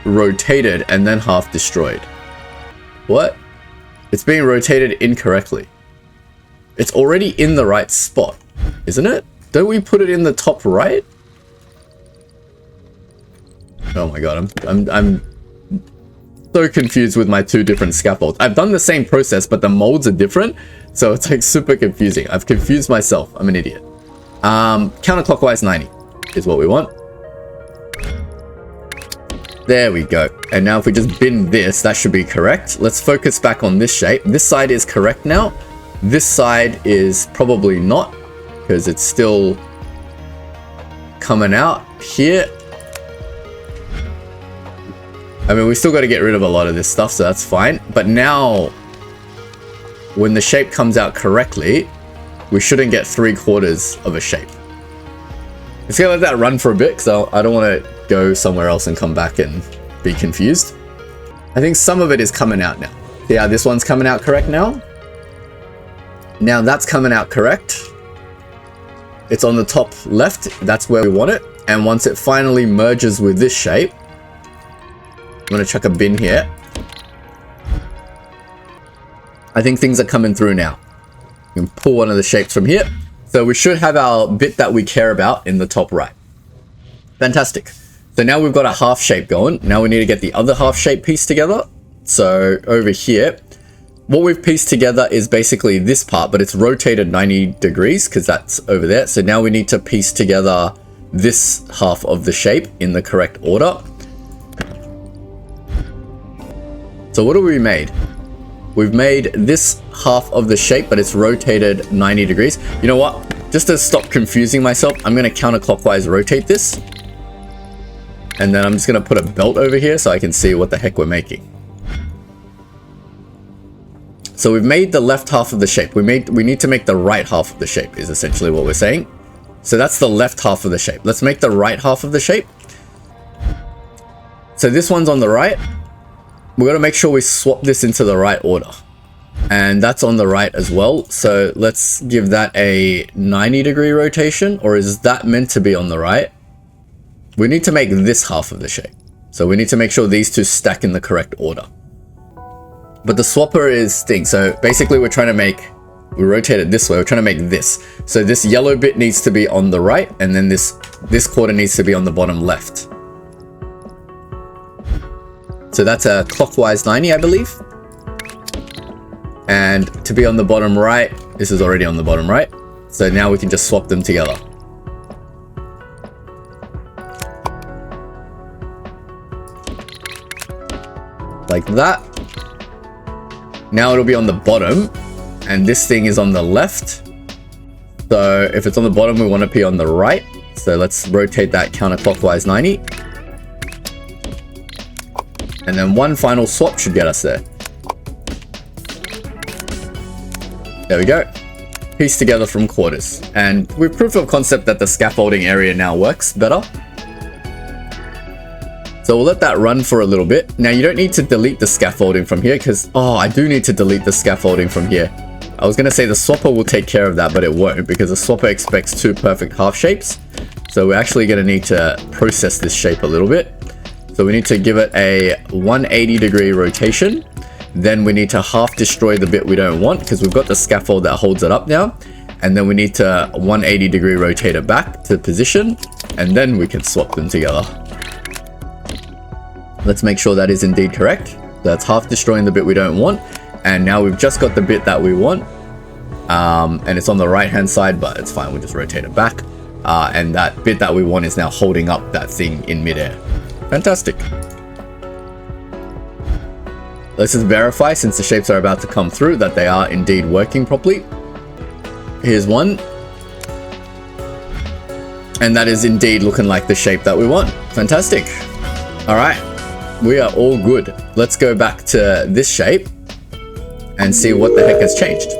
rotated and then half destroyed. What? It's being rotated incorrectly. It's already in the right spot, isn't it? Don't we put it in the top right? Oh my god, I'm so confused with my two different scaffolds. I've done the same process, but the molds are different, so it's like super confusing. I've confused myself. I'm an idiot. Counterclockwise 90 is what we want. There we go. And now if we just bin this, that should be correct. Let's focus back on this shape. This side is correct now. This side is probably not, because it's still coming out here. I mean, we still got to get rid of a lot of this stuff, so that's fine. But now, when the shape comes out correctly, we shouldn't get 3/4 of a shape. It's gonna let that run for a bit, because I don't want to go somewhere else and come back and be confused. I think some of it is coming out now. Yeah, this one's coming out correct now. Now that's coming out correct. It's on the top left, that's where we want it. And once it finally merges with this shape, I'm gonna chuck a bin here. I think things are coming through now. We can pull one of the shapes from here. So we should have our bit that we care about in the top right. Fantastic. So now we've got a half shape going. Now we need to get the other half shape pieced together. So over here, what we've pieced together is basically this part, but it's rotated 90 degrees because that's over there. So now we need to piece together this half of the shape in the correct order. So what have we made? We've made this half of the shape, but it's rotated 90 degrees. You know what? Just to stop confusing myself, I'm going to counterclockwise rotate this. And then I'm just going to put a belt over here so I can see what the heck we're making. So we've made the left half of the shape. We need to make the right half of the shape is essentially what we're saying. So that's the left half of the shape. Let's make the right half of the shape. So this one's on the right. We're going to make sure we swap this into the right order. And that's on the right as well. So let's give that a 90-degree rotation. Or is that meant to be on the right? We need to make this half of the shape. So we need to make sure these two stack in the correct order. But the swapper is thing. So basically we rotate it this way. We're trying to make this. So this yellow bit needs to be on the right. And then this quarter needs to be on the bottom left. So that's a clockwise 90, I believe. And to be on the bottom right, this is already on the bottom right. So now we can just swap them together. Like that. Now it'll be on the bottom. And this thing is on the left. So if it's on the bottom, we want to be on the right. So let's rotate that counterclockwise 90. And then one final swap should get us there. There we go. Piece together from quarters. And with proof of concept that the scaffolding area now works better. So we'll let that run for a little bit. Now you don't need to delete the scaffolding from here because, oh, I do need to delete the scaffolding from here. I was going to say the swapper will take care of that, but it won't because the swapper expects two perfect half shapes. So we're actually going to need to process this shape a little bit. So we need to give it a 180-degree rotation. Then we need to half destroy the bit we don't want because we've got the scaffold that holds it up now. And then we need to 180-degree rotate it back to position. And then we can swap them together. Let's make sure that is indeed correct. That's half destroying the bit we don't want. And now we've just got the bit that we want. And it's on the right-hand side, but it's fine. We'll just rotate it back. And that bit that we want is now holding up that thing in midair. Fantastic. Let's just verify, since the shapes are about to come through, that they are indeed working properly. Here's one. And that is indeed looking like the shape that we want. Fantastic. All right. We are all good. Let's go back to this shape and see what the heck has changed.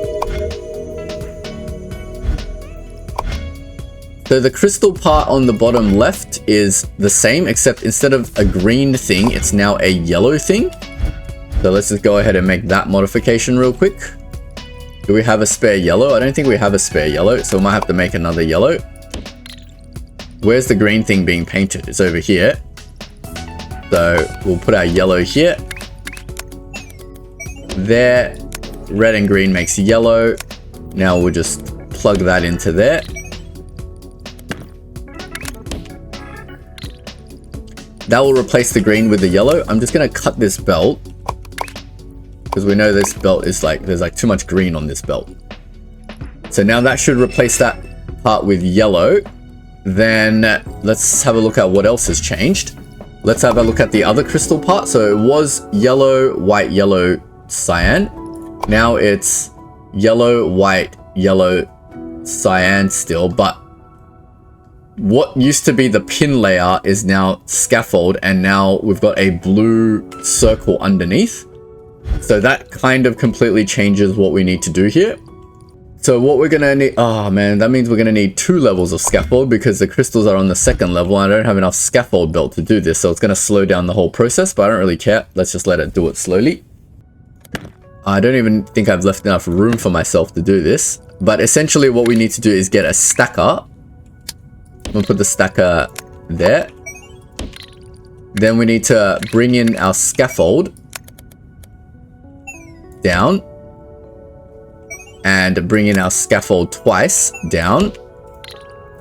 So the crystal part on the bottom left is the same, except instead of a green thing, it's now a yellow thing. So let's just go ahead and make that modification real quick. Do we have a spare yellow? I don't think we have a spare yellow, so we might have to make another yellow. Where's the green thing being painted? It's over here. So we'll put our yellow here. There. Red and green makes yellow. Now we'll just plug that into there. That will replace the green with the yellow. I'm just going to cut this belt because we know this belt is there's too much green on this belt. So now that should replace that part with yellow. Then let's have a look at what else has changed. Let's have a look at the other crystal part. So it was yellow, white, yellow, cyan. Now it's yellow, white, yellow, cyan still, but what used to be the pin layer is now scaffold, and now we've got a blue circle underneath. So that kind of completely changes what we need to do here. So what we're gonna need, oh man, that means we're gonna need 2 levels of scaffold because the crystals are on the 2nd level and I don't have enough scaffold belt to do this. So it's gonna slow down the whole process, but I don't really care. Let's just let it do it slowly. I don't even think I've left enough room for myself to do this. But essentially what we need to do is get a stacker. We'll put the stacker there. Then we need to bring in our scaffold down. And bring in our scaffold twice down.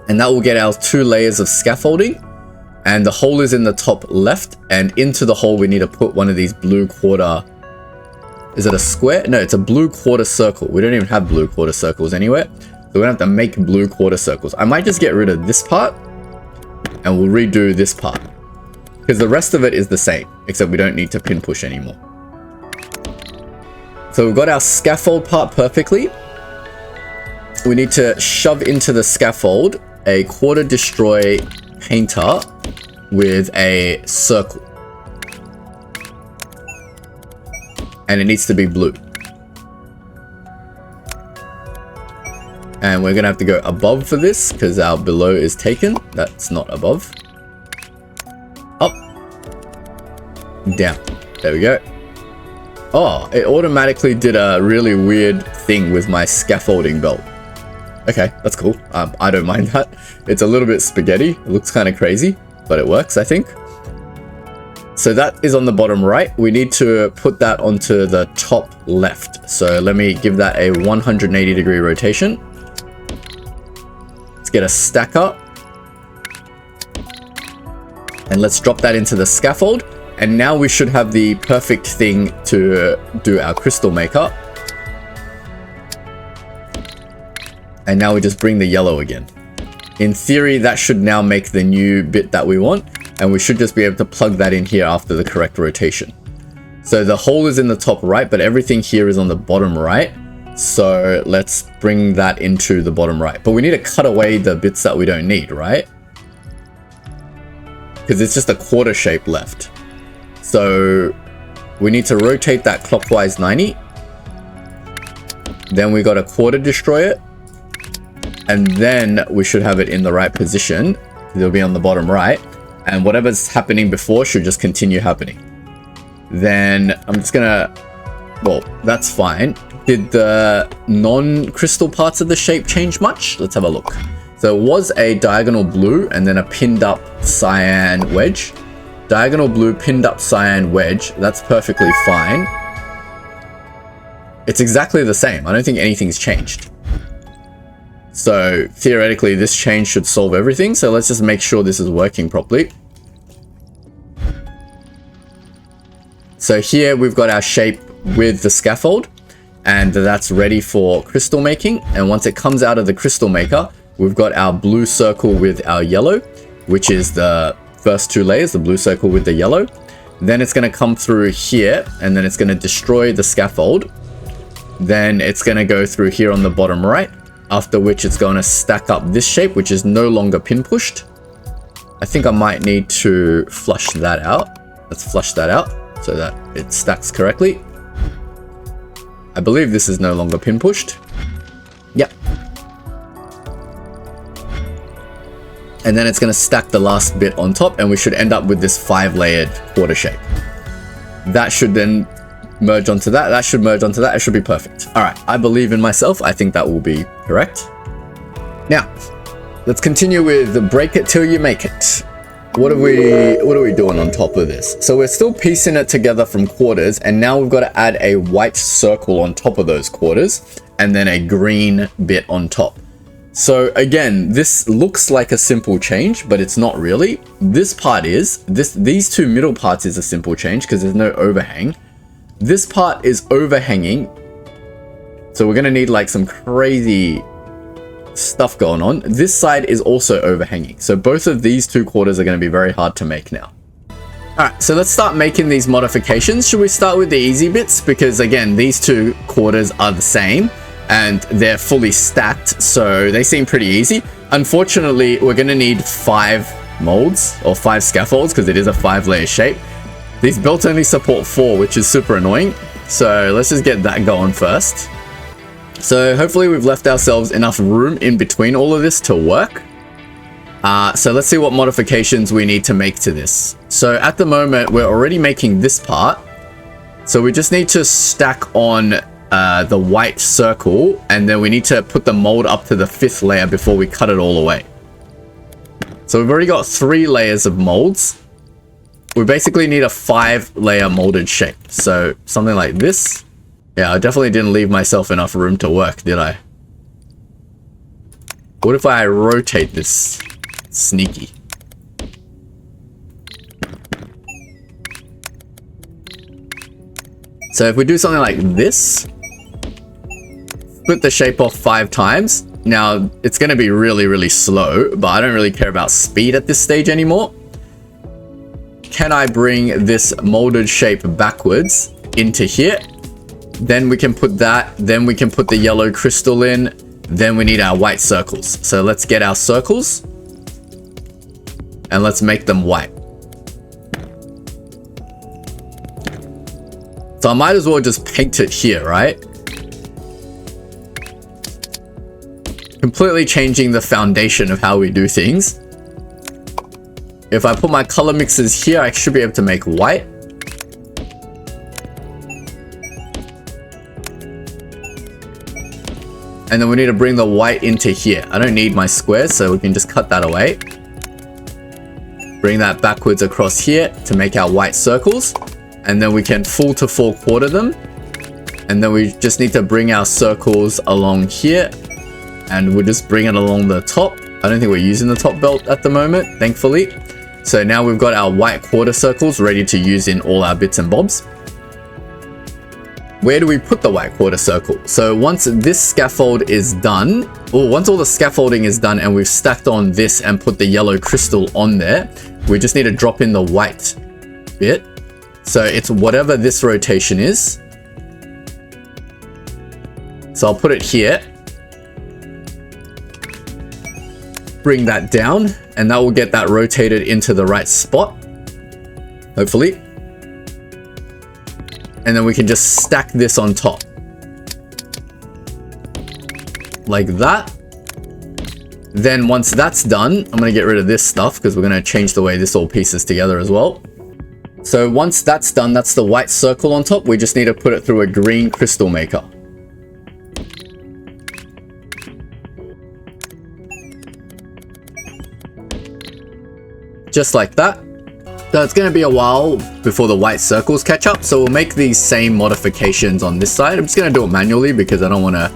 And that will get our 2 layers of scaffolding. And the hole is in the top left. And into the hole we need to put one of these blue quarter... Is it a square? No, it's a blue quarter circle. We don't even have blue quarter circles anywhere. So we're gonna have to make blue quarter circles. I might just get rid of this part. And we'll redo this part. Because the rest of it is the same. Except we don't need to pin push anymore. So we've got our scaffold part perfectly. We need to shove into the scaffold a quarter destroy painter with a circle. And it needs to be blue. And we're gonna have to go above for this because our below is taken. That's not above. Up. Down. There we go. Oh, it automatically did a really weird thing with my scaffolding belt. Okay, that's cool. I don't mind that. It's a little bit spaghetti. It looks kind of crazy, but it works, I think. So that is on the bottom right. We need to put that onto the top left. So let me give that a 180-degree rotation. Let's get a stacker. And let's drop that into the scaffold. And now we should have the perfect thing to do our crystal maker. And now we just bring the yellow again. In theory, that should now make the new bit that we want. And we should just be able to plug that in here after the correct rotation. So the hole is in the top right, but everything here is on the bottom right. So let's bring that into the bottom right. But we need to cut away the bits that we don't need, right? Because it's just a quarter shape left. So we need to rotate that clockwise 90. Then we got a quarter destroy it. And then we should have it in the right position. It'll be on the bottom right. And whatever's happening before should just continue happening. Then I'm just gonna... Well, that's fine. Did the non-crystal parts of the shape change much? Let's have a look. So it was a diagonal blue and then a pinned up cyan wedge. Diagonal blue, pinned up cyan wedge. That's perfectly fine. It's exactly the same. I don't think anything's changed. So theoretically, this change should solve everything. So let's just make sure this is working properly. So here we've got our shape with the scaffold. And that's ready for crystal making. And once it comes out of the crystal maker, we've got our blue circle with our yellow, which is the first 2 layers, the blue circle with the yellow. Then it's going to come through here and then it's going to destroy the scaffold. Then it's going to go through here on the bottom right, after which it's going to stack up this shape, which is no longer pin pushed. I think I might need to flush that out. Let's flush that out so that it stacks correctly. I believe this is no longer pin pushed. Yep. And then it's going to stack the last bit on top and we should end up with this 5-layered quarter shape. That should then merge onto that. That should merge onto that. It should be perfect. All right. I believe in myself. I think that will be correct. Now, let's continue with break it till you make it. What are we doing on top of this? So we're still piecing it together from quarters and now we've got to add a white circle on top of those quarters and then a green bit on top. So again, this looks like a simple change, but it's not really. This part is, these 2 middle parts is a simple change because there's no overhang. This part is overhanging. So we're going to need like some crazy stuff going on. This side is also overhanging. So both of these 2 quarters are going to be very hard to make now. Alright, so let's start making these modifications. Should we start with the easy bits? Because again, these 2 quarters are the same. and they're fully stacked, so they seem pretty easy. Unfortunately, we're going to need 5 molds or 5 scaffolds because it is a 5-layer shape. These belts only support 4, which is super annoying. So let's just get that going first. So hopefully we've left ourselves enough room in between all of this to work. So let's see what modifications we need to make to this. So at the moment, we're already making this part. So we just need to stack on the white circle, and then we need to put the mold up to the 5th layer before we cut it all away. So we've already got 3 layers of molds. We basically need a 5-layer molded shape. So something like this. Yeah, I definitely didn't leave myself enough room to work, did I? What if I rotate this? Sneaky. So if we do something like this, split the shape off 5 times. Now, it's going to be really, really slow, but I don't really care about speed at this stage anymore. Can I bring this molded shape backwards into here? Then we can put that, then we can put the yellow crystal in, then we need our white circles. So let's get our circles, and let's make them white. So I might as well just paint it here, right? Completely changing the foundation of how we do things. If I put my color mixes here, I should be able to make white. And then we need to bring the white into here. I don't need my squares, so we can just cut that away. Bring that backwards across here to make our white circles. And then we can full to 4/4 them. And then we just need to bring our circles along here. And we'll just bring it along the top. I don't think we're using the top belt at the moment, thankfully. So now we've got our white quarter circles ready to use in all our bits and bobs. Where do we put the white quarter circle? So once this scaffold is done, or once all the scaffolding is done and we've stacked on this and put the yellow crystal on there, we just need to drop in the white bit. So it's whatever this rotation is. So I'll put it here. Bring that down, and that will get that rotated into the right spot, hopefully. And then we can just stack this on top. Like that. Then once that's done, I'm going to get rid of this stuff because we're going to change the way this all pieces together as well. So once that's done, that's the white circle on top. We just need to put it through a green crystal maker. Just like that. So it's going to be a while before the white circles catch up. So we'll make these same modifications on this side. I'm just going to do it manually because I don't want to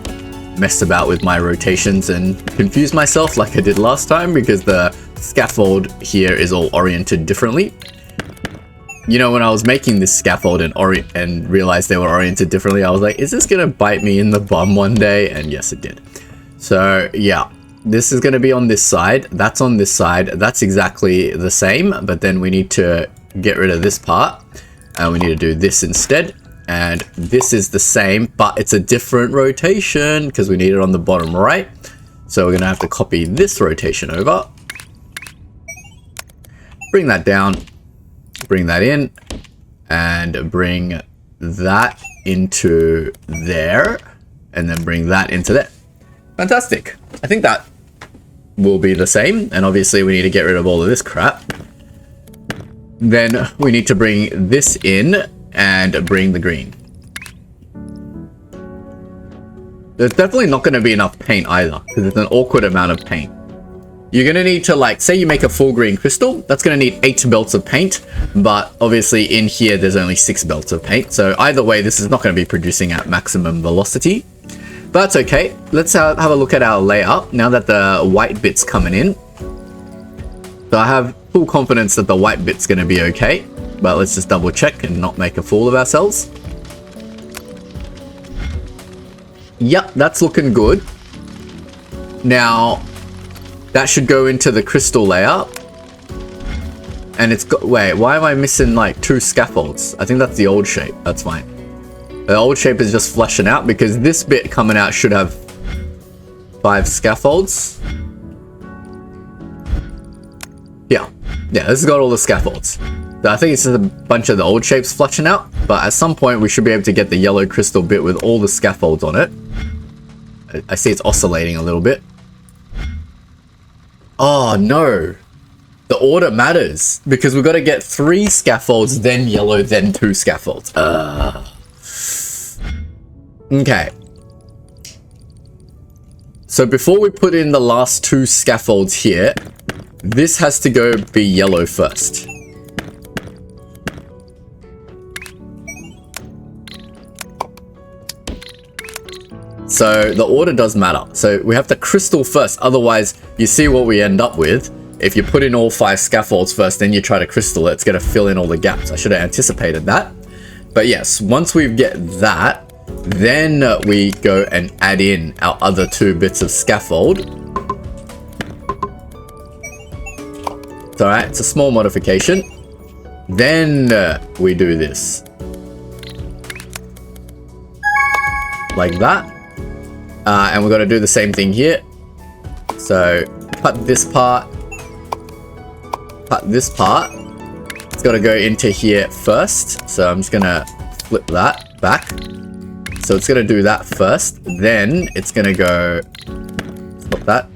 mess about with my rotations and confuse myself like I did last time, because the scaffold here is all oriented differently. You know, when I was making this scaffold and realized they were oriented differently, I was like, is this going to bite me in the bum one day? And yes, it did. So yeah. This is going to be on this side, that's on this side, that's exactly the same, but then we need to get rid of this part, and we need to do this instead, and this is the same, but it's a different rotation, because we need it on the bottom right, so we're going to have to copy this rotation over, bring that down, bring that in, and bring that into there, and then bring that into there. Fantastic. I think that will be the same, and obviously we need to get rid of all of this crap. Then we need to bring this in and bring the green. There's definitely not going to be enough paint either, because it's an awkward amount of paint. You're going to need to, like, say you make a full green crystal, that's going to need 8 belts of paint, but obviously in here there's only 6 belts of paint, so either way this is not going to be producing at maximum velocity. But that's okay. Let's have a look at our layout now that the white bit's coming in. So I have full confidence that the white bit's going to be okay, but let's just double check and not make a fool of ourselves. Yep, that's looking good. Now, that should go into the crystal layer. And it's got, wait, why am I missing like 2 scaffolds? I think that's the old shape. That's fine. The old shape is just fleshing out because this bit coming out should have 5 scaffolds. Yeah, this has got all the scaffolds. So I think it's just a bunch of the old shapes fleshing out, but at some point we should be able to get the yellow crystal bit with all the scaffolds on it. I see it's oscillating a little bit. Oh no, the order matters because we've got to get 3 scaffolds, then yellow, then 2 scaffolds. Okay. So before we put in the last 2 scaffolds here, this has to go be yellow first. So the order does matter. So we have to crystal first. Otherwise, you see what we end up with. If you put in all 5 scaffolds first, then you try to crystal it, it's going to fill in all the gaps. I should have anticipated that. But yes, once we get that, then we go and add in our other 2 bits of scaffold. It's alright, it's a small modification. Then we do this. Like that. And we're going to do the same thing here. So cut this part. Cut this part. It's got to go into here first. So I'm just going to flip that back. So it's going to do that first. Then it's going to go, flip that,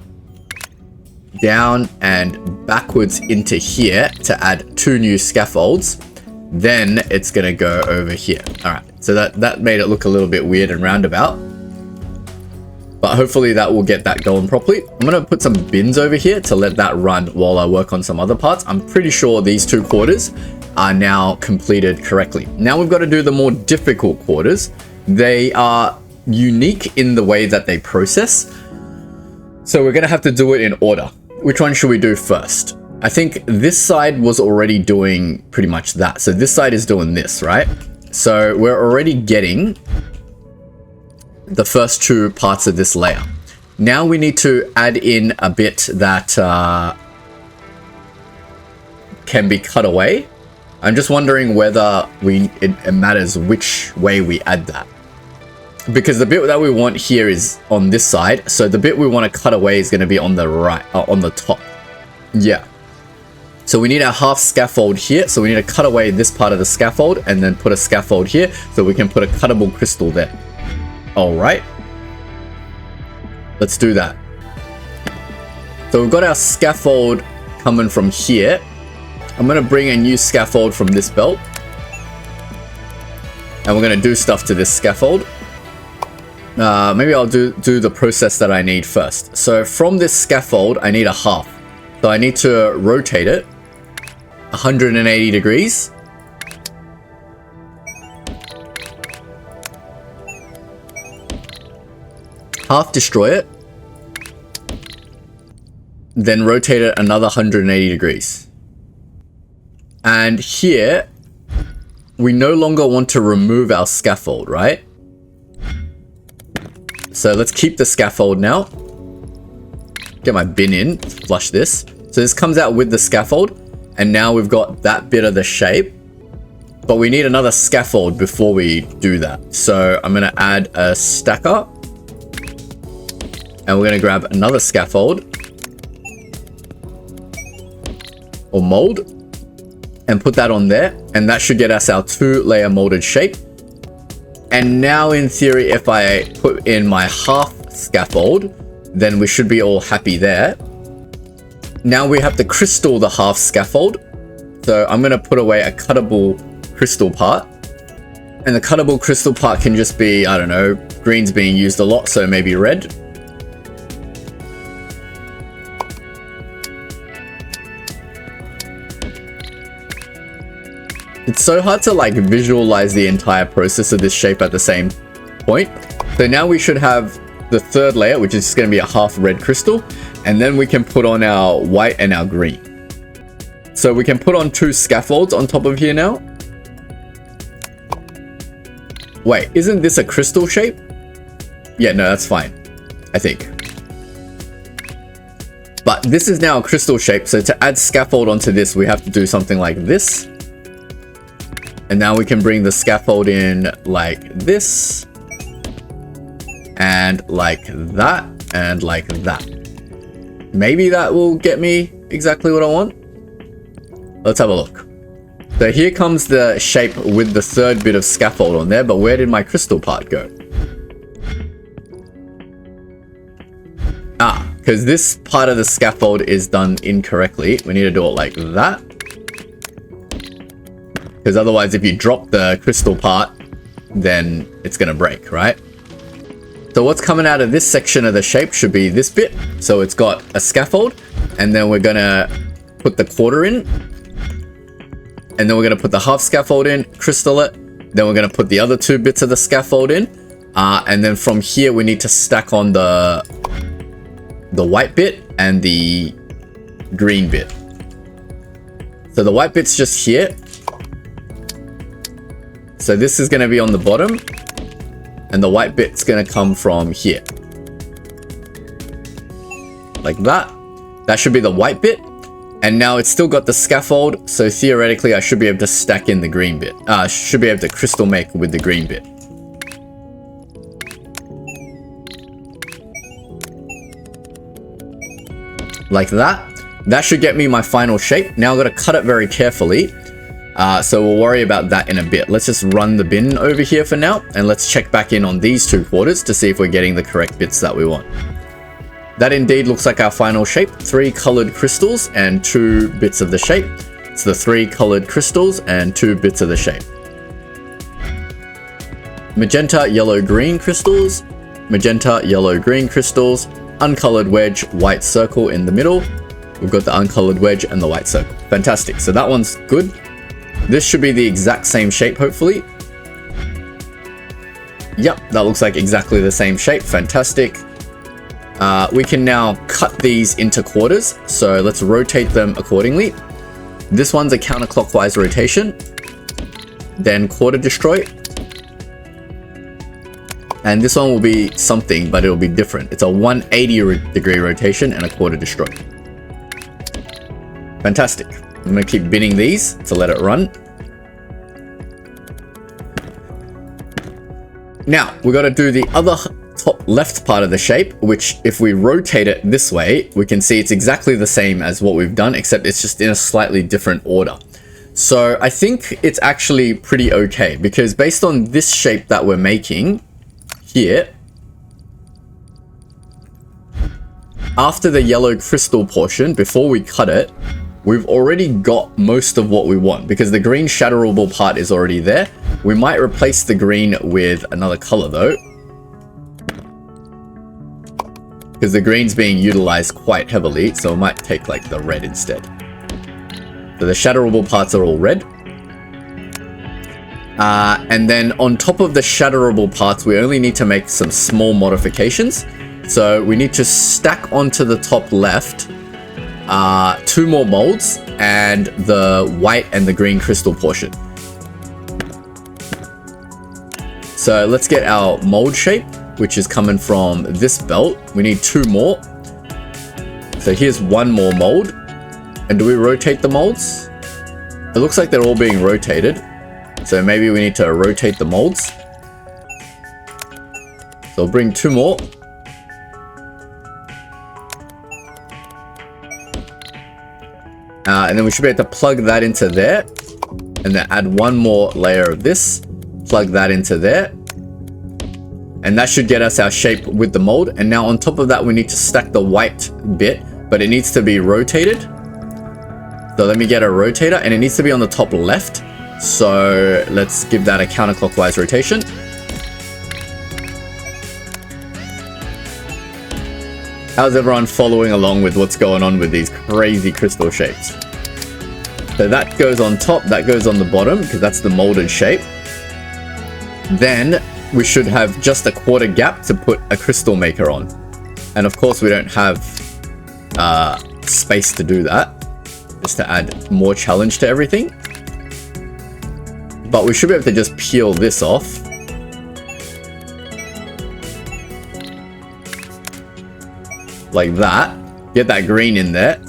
down and backwards into here to add 2 new scaffolds. Then it's going to go over here. All right. So that made it look a little bit weird and roundabout. But hopefully that will get that going properly. I'm going to put some bins over here to let that run while I work on some other parts. I'm pretty sure these 2 quarters are now completed correctly. Now we've got to do the more difficult quarters. They are unique in the way that they process. So we're going to have to do it in order. Which one should we do first? I think this side was already doing pretty much that. So this side is doing this, right? So we're already getting the first 2 parts of this layer. Now we need to add in a bit that can be cut away. I'm just wondering whether it matters which way we add that. Because the bit that we want here is on this side. So the bit we want to cut away is going to be on the right, on the top. Yeah. So we need a half scaffold here. So we need to cut away this part of the scaffold and then put a scaffold here so we can put a cuttable crystal there. All right. Let's do that. So we've got our scaffold coming from here. I'm going to bring a new scaffold from this belt. And we're going to do stuff to this scaffold. Maybe I'll do the process that I need first. So from this scaffold, I need a half. So I need to rotate it 180 degrees. Half destroy it. Then rotate it another 180 degrees. And here, we no longer want to remove our scaffold, right? So let's keep the scaffold now. Get my bin in, flush this. So this comes out with the scaffold. And now we've got that bit of the shape. But we need another scaffold before we do that. So I'm going to add a stacker. And we're going to grab another scaffold. Or mold. And put that on there. And that should get us our 2-layer molded shape. And now in theory, if I put in my half scaffold, then we should be all happy there. Now we have to crystal the half scaffold. So I'm going to put away a cuttable crystal part. And the cuttable crystal part can just be, I don't know, green's being used a lot, so maybe red. It's so hard to like visualize the entire process of this shape at the same point. So now we should have the 3rd layer, which is just going to be a half red crystal. And then we can put on our white and our green. So we can put on 2 scaffolds on top of here now. Wait, isn't this a crystal shape? Yeah, no, that's fine, I think. But this is now a crystal shape. So to add scaffold onto this, we have to do something like this. And now we can bring the scaffold in like this, and like that, and like that. Maybe that will get me exactly what I want. Let's have a look. So here comes the shape with the third bit of scaffold on there, but where did my crystal part go? Ah, because this part of the scaffold is done incorrectly. We need to do it like that. Because otherwise, if you drop the crystal part, then it's going to break, right? So what's coming out of this section of the shape should be this bit. So it's got a scaffold, and then we're going to put the quarter in. And then we're going to put the half scaffold in, crystal it. Then we're going to put the other two bits of the scaffold in. And then from here, we need to stack on the white bit and the green bit. So the white bit's just here. So this is going to be on the bottom. And the white bit's going to come from here. Like that. That should be the white bit. And now it's still got the scaffold, so theoretically I should be able to stack in the green bit. Should be able to crystal make with the green bit. Like that. That should get me my final shape. Now I've got to cut it very carefully. So we'll worry about that in a bit. Let's just run the bin over here for now, and let's check back in on these two quarters to see if we're getting the correct bits that we want. That indeed looks like our final shape. 3 colored crystals and 2 bits of the shape. It's the 3 colored crystals and 2 bits of the shape. Magenta, yellow, green crystals. Magenta, yellow, green crystals. Uncolored wedge, white circle in the middle. We've got the uncolored wedge and the white circle. Fantastic. So that one's good. This should be the exact same shape, hopefully. Yep, that looks like exactly the same shape. Fantastic. We can now cut these into quarters, so let's rotate them accordingly. This one's a counterclockwise rotation, then quarter destroy. And this one will be something, but it'll be different. It's a 180-degree rotation and a quarter destroy. Fantastic. I'm going to keep binning these to let it run. Now, we've got to do the other top left part of the shape, which if we rotate it this way, we can see it's exactly the same as what we've done, except it's just in a slightly different order. So I think it's actually pretty okay, because based on this shape that we're making here, after the yellow crystal portion, before we cut it, we've already got most of what we want, because the green shatterable part is already there. We might replace the green with another color though, because the green's being utilized quite heavily, so we might take like the red instead. So the shatterable parts are all red. And then on top of the shatterable parts, we only need to make some small modifications. So we need to stack onto the top left 2 more molds and the white and the green crystal portion. So let's get our mold shape, which is coming from this belt. We need 2 more. So here's 1 more mold. And do we rotate the molds? It looks like they're all being rotated. So maybe we need to rotate the molds. So I'll bring 2 more. And then we should be able to plug that into there. And then add 1 more layer of this. Plug that into there. And that should get us our shape with the mold. And now on top of that, we need to stack the white bit, but it needs to be rotated. So let me get a rotator, and it needs to be on the top left. So let's give that a counterclockwise rotation. How's everyone following along with what's going on with these crazy crystal shapes? So that goes on top, that goes on the bottom, because that's the molded shape. Then we should have just a quarter gap to put a crystal maker on. And of course we don't have space to do that, just to add more challenge to everything. But we should be able to just peel this off. Like that. Get that green in there.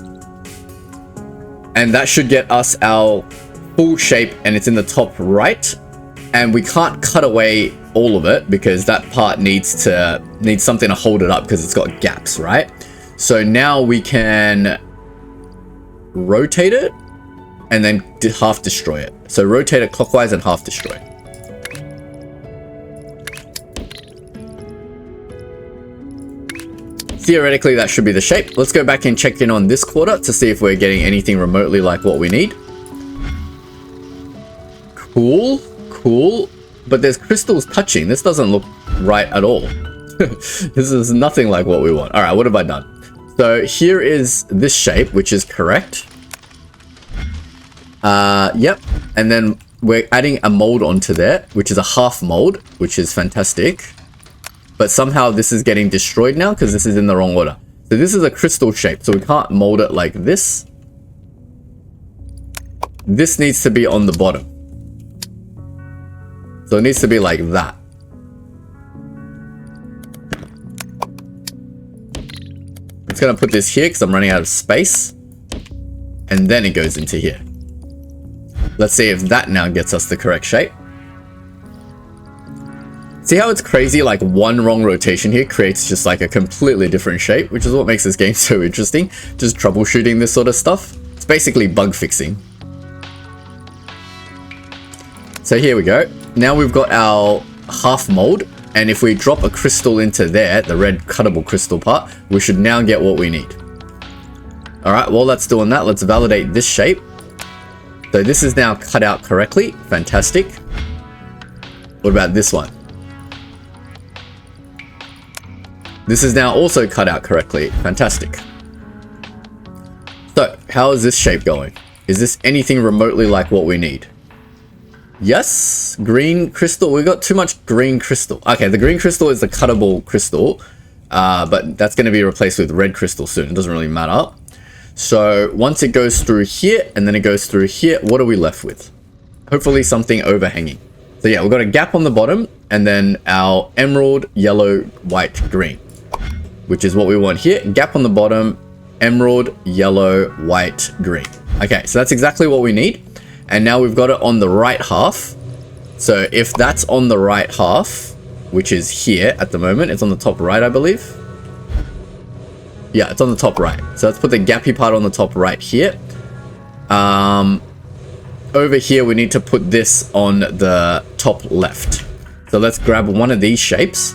And that should get us our full shape and it's in the top right, and we can't cut away all of it because that part needs something to hold it up because it's got gaps, right? So now we can rotate it and then half destroy it. So rotate it clockwise and half destroy. Theoretically, that should be the shape. Let's go back and check in on this quarter to see if we're getting anything remotely like what we need. Cool, cool. But there's crystals touching. This doesn't look right at all. This is nothing like what we want. All right, what have I done? So here is this shape, which is correct. Yep. And then we're adding a mold onto there, which is a half mold, which is fantastic. But somehow this is getting destroyed now because this is in the wrong order. So this is a crystal shape, so we can't mold it like this. This needs to be on the bottom. So it needs to be like that. I'm just gonna put this here because I'm running out of space. And then it goes into here. Let's see if that now gets us the correct shape. See how it's crazy, like one wrong rotation here creates just like a completely different shape, which is what makes this game so interesting. Just troubleshooting this sort of stuff. It's basically bug fixing. So here we go. Now we've got our half mold, and if we drop a crystal into there, the red cuttable crystal part, we should now get what we need. All right, while that's doing that, let's validate this shape. So this is now cut out correctly. Fantastic. What about this one? This is now also cut out correctly. Fantastic. So, how is this shape going? Is this anything remotely like what we need? Yes, green crystal. We got too much green crystal. Okay, the green crystal is the cuttable crystal, but that's going to be replaced with red crystal soon. It doesn't really matter. So once it goes through here and then it goes through here, what are we left with? Hopefully something overhanging. So yeah, we've got a gap on the bottom and then our emerald, yellow, white, green, which is what we want here. Gap on the bottom, emerald, yellow, white, green. Okay, so that's exactly what we need. And now we've got it on the right half. So if that's on the right half, which is here at the moment, it's on the top right, I believe. Yeah, it's on the top right. So let's put the gappy part on the top right here. Over here, we need to put this on the top left. So let's grab one of these shapes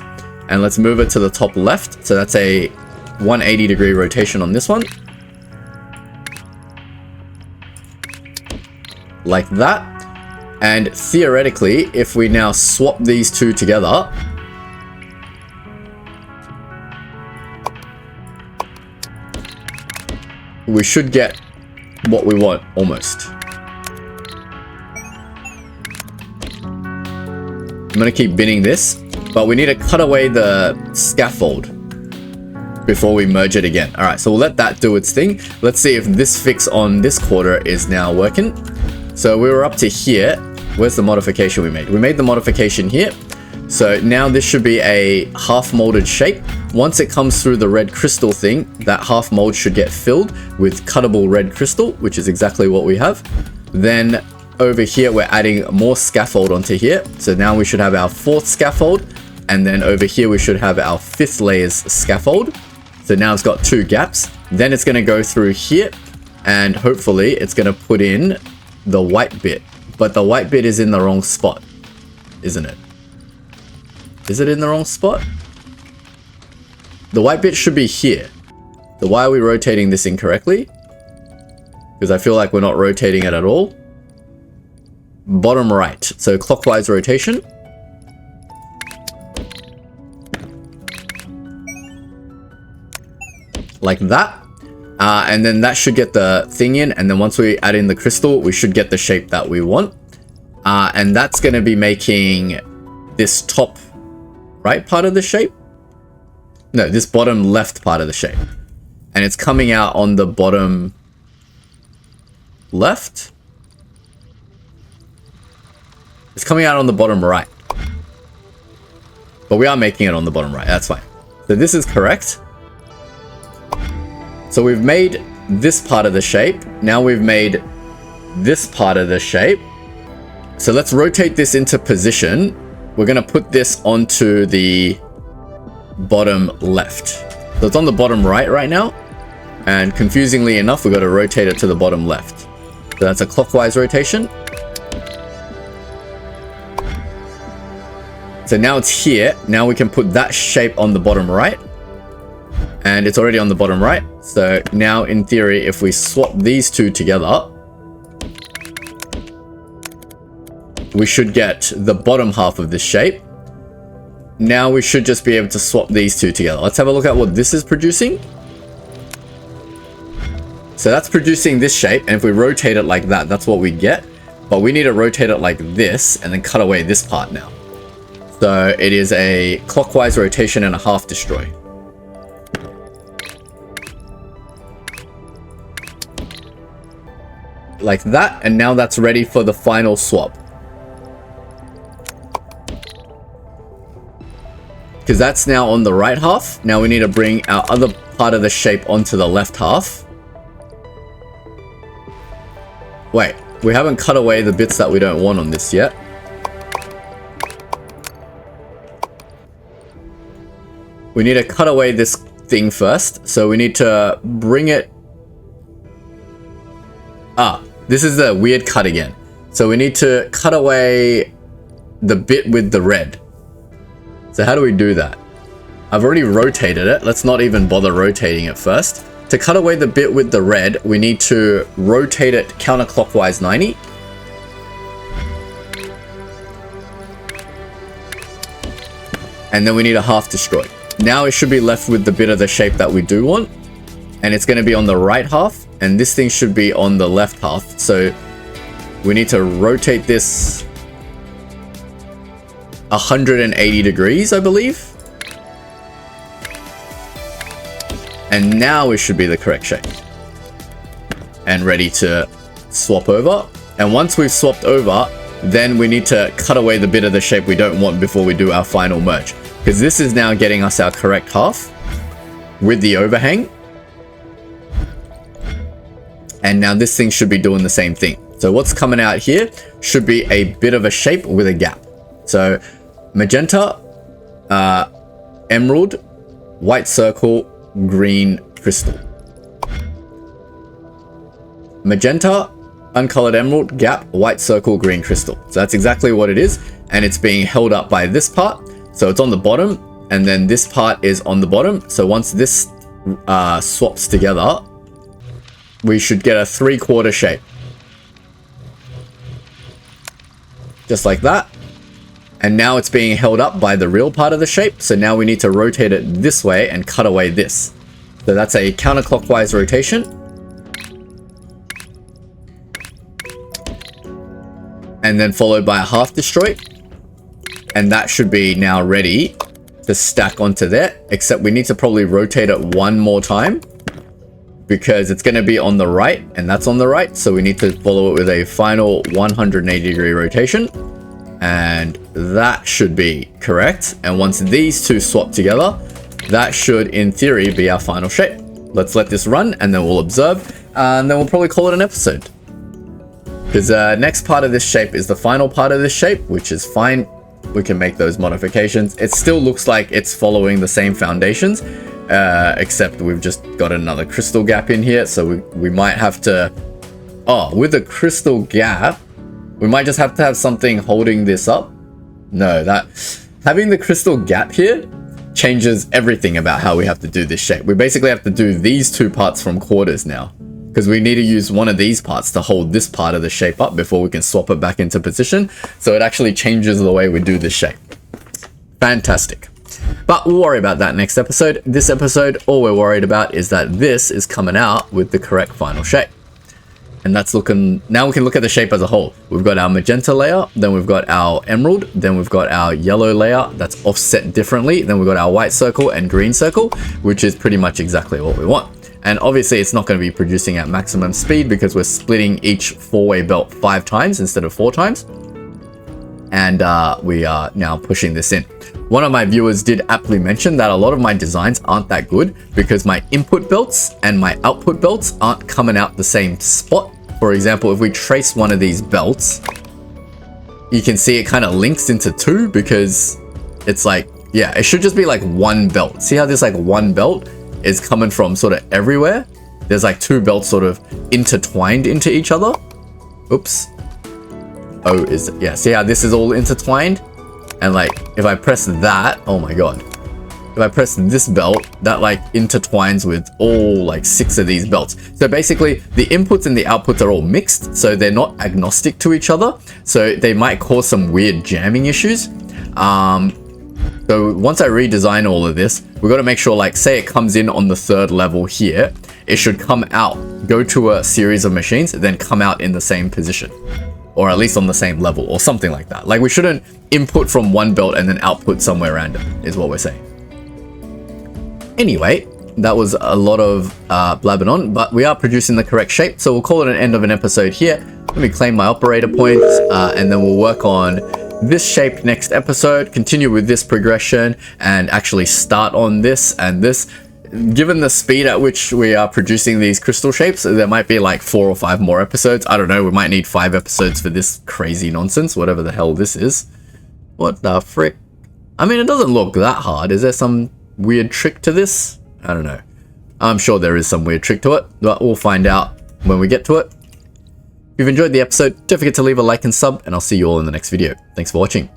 and let's move it to the top left. So that's a 180-degree rotation on this one. Like that. And theoretically, if we now swap these two together, we should get what we want, almost. I'm going to keep binning this, but we need to cut away the scaffold before we merge it again. All right, so we'll let that do its thing. Let's see if this fix on this quarter is now working. So we were up to here. Where's the modification we made? We made the modification here. So now this should be a half molded shape. Once it comes through the red crystal thing, that half mold should get filled with cuttable red crystal, which is exactly what we have. Then over here, we're adding more scaffold onto here. So now we should have our 4th scaffold. And then over here, we should have our 5th layer's scaffold. So now it's got 2 gaps. Then it's going to go through here. And hopefully it's going to put in the white bit. But the white bit is in the wrong spot, isn't it? Is it in the wrong spot? The white bit should be here. So why are we rotating this incorrectly? Because I feel like we're not rotating it at all. Bottom right. So clockwise rotation. Like that. And then that should get the thing in. And then once we add in the crystal, we should get the shape that we want. And that's going to be making this top right part of the shape. No, this bottom left part of the shape. And it's coming out on the bottom left. It's coming out on the bottom right. But we are making it on the bottom right. That's fine. So this is correct. So we've made this part of the shape. Now we've made this part of the shape. So let's rotate this into position. We're going to put this onto the bottom left. So it's on the bottom right now. And confusingly enough, we've got to rotate it to the bottom left. So that's a clockwise rotation. So now it's here. Now we can put that shape on the bottom right. And it's already on the bottom right. So now in theory, if we swap these two together, we should get the bottom half of this shape. Now we should just be able to swap these two together. Let's have a look at what this is producing. So that's producing this shape, and if we rotate it like that, that's what we get. But we need to rotate it like this and then cut away this part now. So it is a clockwise rotation and a half destroy. Like that, and now that's ready for the final swap. Because that's now on the right half. Now we need to bring our other part of the shape onto the left half. Wait, we haven't cut away the bits that we don't want on this yet. We need to cut away this thing first. So we need to bring it... this is the weird cut again. So we need to cut away the bit with the red. So how do we do that? I've already rotated it. Let's not even bother rotating it first. To cut away the bit with the red, we need to rotate it counterclockwise 90. And then we need a half destroy. Now it should be left with the bit of the shape that we do want. And it's going to be on the right half. And this thing should be on the left half. So we need to rotate this 180 degrees, I believe. And now it should be the correct shape. And ready to swap over. And once we've swapped over, then we need to cut away the bit of the shape we don't want before we do our final merge. Because this is now getting us our correct half with the overhang. And now this thing should be doing the same thing. So what's coming out here should be a bit of a shape with a gap. So magenta, emerald, white circle, green crystal. Magenta, uncolored emerald, gap, white circle, green crystal. So that's exactly what it is. And it's being held up by this part. So it's on the bottom, and then this part is on the bottom. So once this swaps together, we should get a 3/4 shape. Just like that. And now it's being held up by the real part of the shape. So now we need to rotate it this way and cut away this. So that's a counterclockwise rotation. And then followed by a half destroy. And that should be now ready to stack onto there. Except we need to probably rotate it one more time. Because it's going to be on the right. And that's on the right. So we need to follow it with a final 180-degree rotation. And that should be correct. And once these two swap together, that should, in theory, be our final shape. Let's let this run, and then we'll observe. And then we'll probably call it an episode. Because next part of this shape is the final part of this shape, which is fine. We can make those modifications. It still looks like it's following the same foundations, except we've just got another crystal gap in here. So we might have to... Oh, with the crystal gap... We might just have to have something holding this up. No, having the crystal gap here changes everything about how we have to do this shape. We basically have to do these two parts from quarters now. Because we need to use one of these parts to hold this part of the shape up before we can swap it back into position. So it actually changes the way we do this shape. Fantastic. But we'll worry about that next episode. This episode, all we're worried about is that this is coming out with the correct final shape. And that's looking, now we can look at the shape as a whole. We've got our magenta layer, then we've got our emerald, then we've got our yellow layer that's offset differently. Then we've got our white circle and green circle, which is pretty much exactly what we want. And obviously it's not going to be producing at maximum speed because we're splitting each 4-way belt 5 times instead of 4 times. And we are now pushing this in. One of my viewers did aptly mention that a lot of my designs aren't that good because my input belts and my output belts aren't coming out the same spot for example, if we trace one of these belts, you can see it kind of links into two because it's like, yeah, it should just be like one belt. See how this like one belt is coming from sort of everywhere? There's like two belts sort of intertwined into each other. Oops. Oh, yeah, see how this is all intertwined? And like, if I press that, oh my god. If I press this belt, that like intertwines with all like 6 of these belts. So basically, the inputs and the outputs are all mixed, so they're not agnostic to each other. So they might cause some weird jamming issues. So once I redesign all of this, we've got to make sure, like, say it comes in on the 3rd level here, it should come out, go to a series of machines, then come out in the same position. Or at least on the same level, or something like that. Like, we shouldn't input from one belt and then output somewhere random, is what we're saying. Anyway, that was a lot of blabbing on, but we are producing the correct shape, so we'll call it an end of an episode here. Let me claim my operator points, and then we'll work on this shape next episode, continue with this progression, and actually start on this and this. Given the speed at which we are producing these crystal shapes, there might be like 4 or 5 more episodes. I don't know, we might need 5 episodes for this crazy nonsense, whatever the hell this is. What the frick? I mean, it doesn't look that hard. Is there some weird trick to this? I don't know. I'm sure there is some weird trick to it, but we'll find out when we get to it. If you've enjoyed the episode, don't forget to leave a like and sub, and I'll see you all in the next video. Thanks for watching.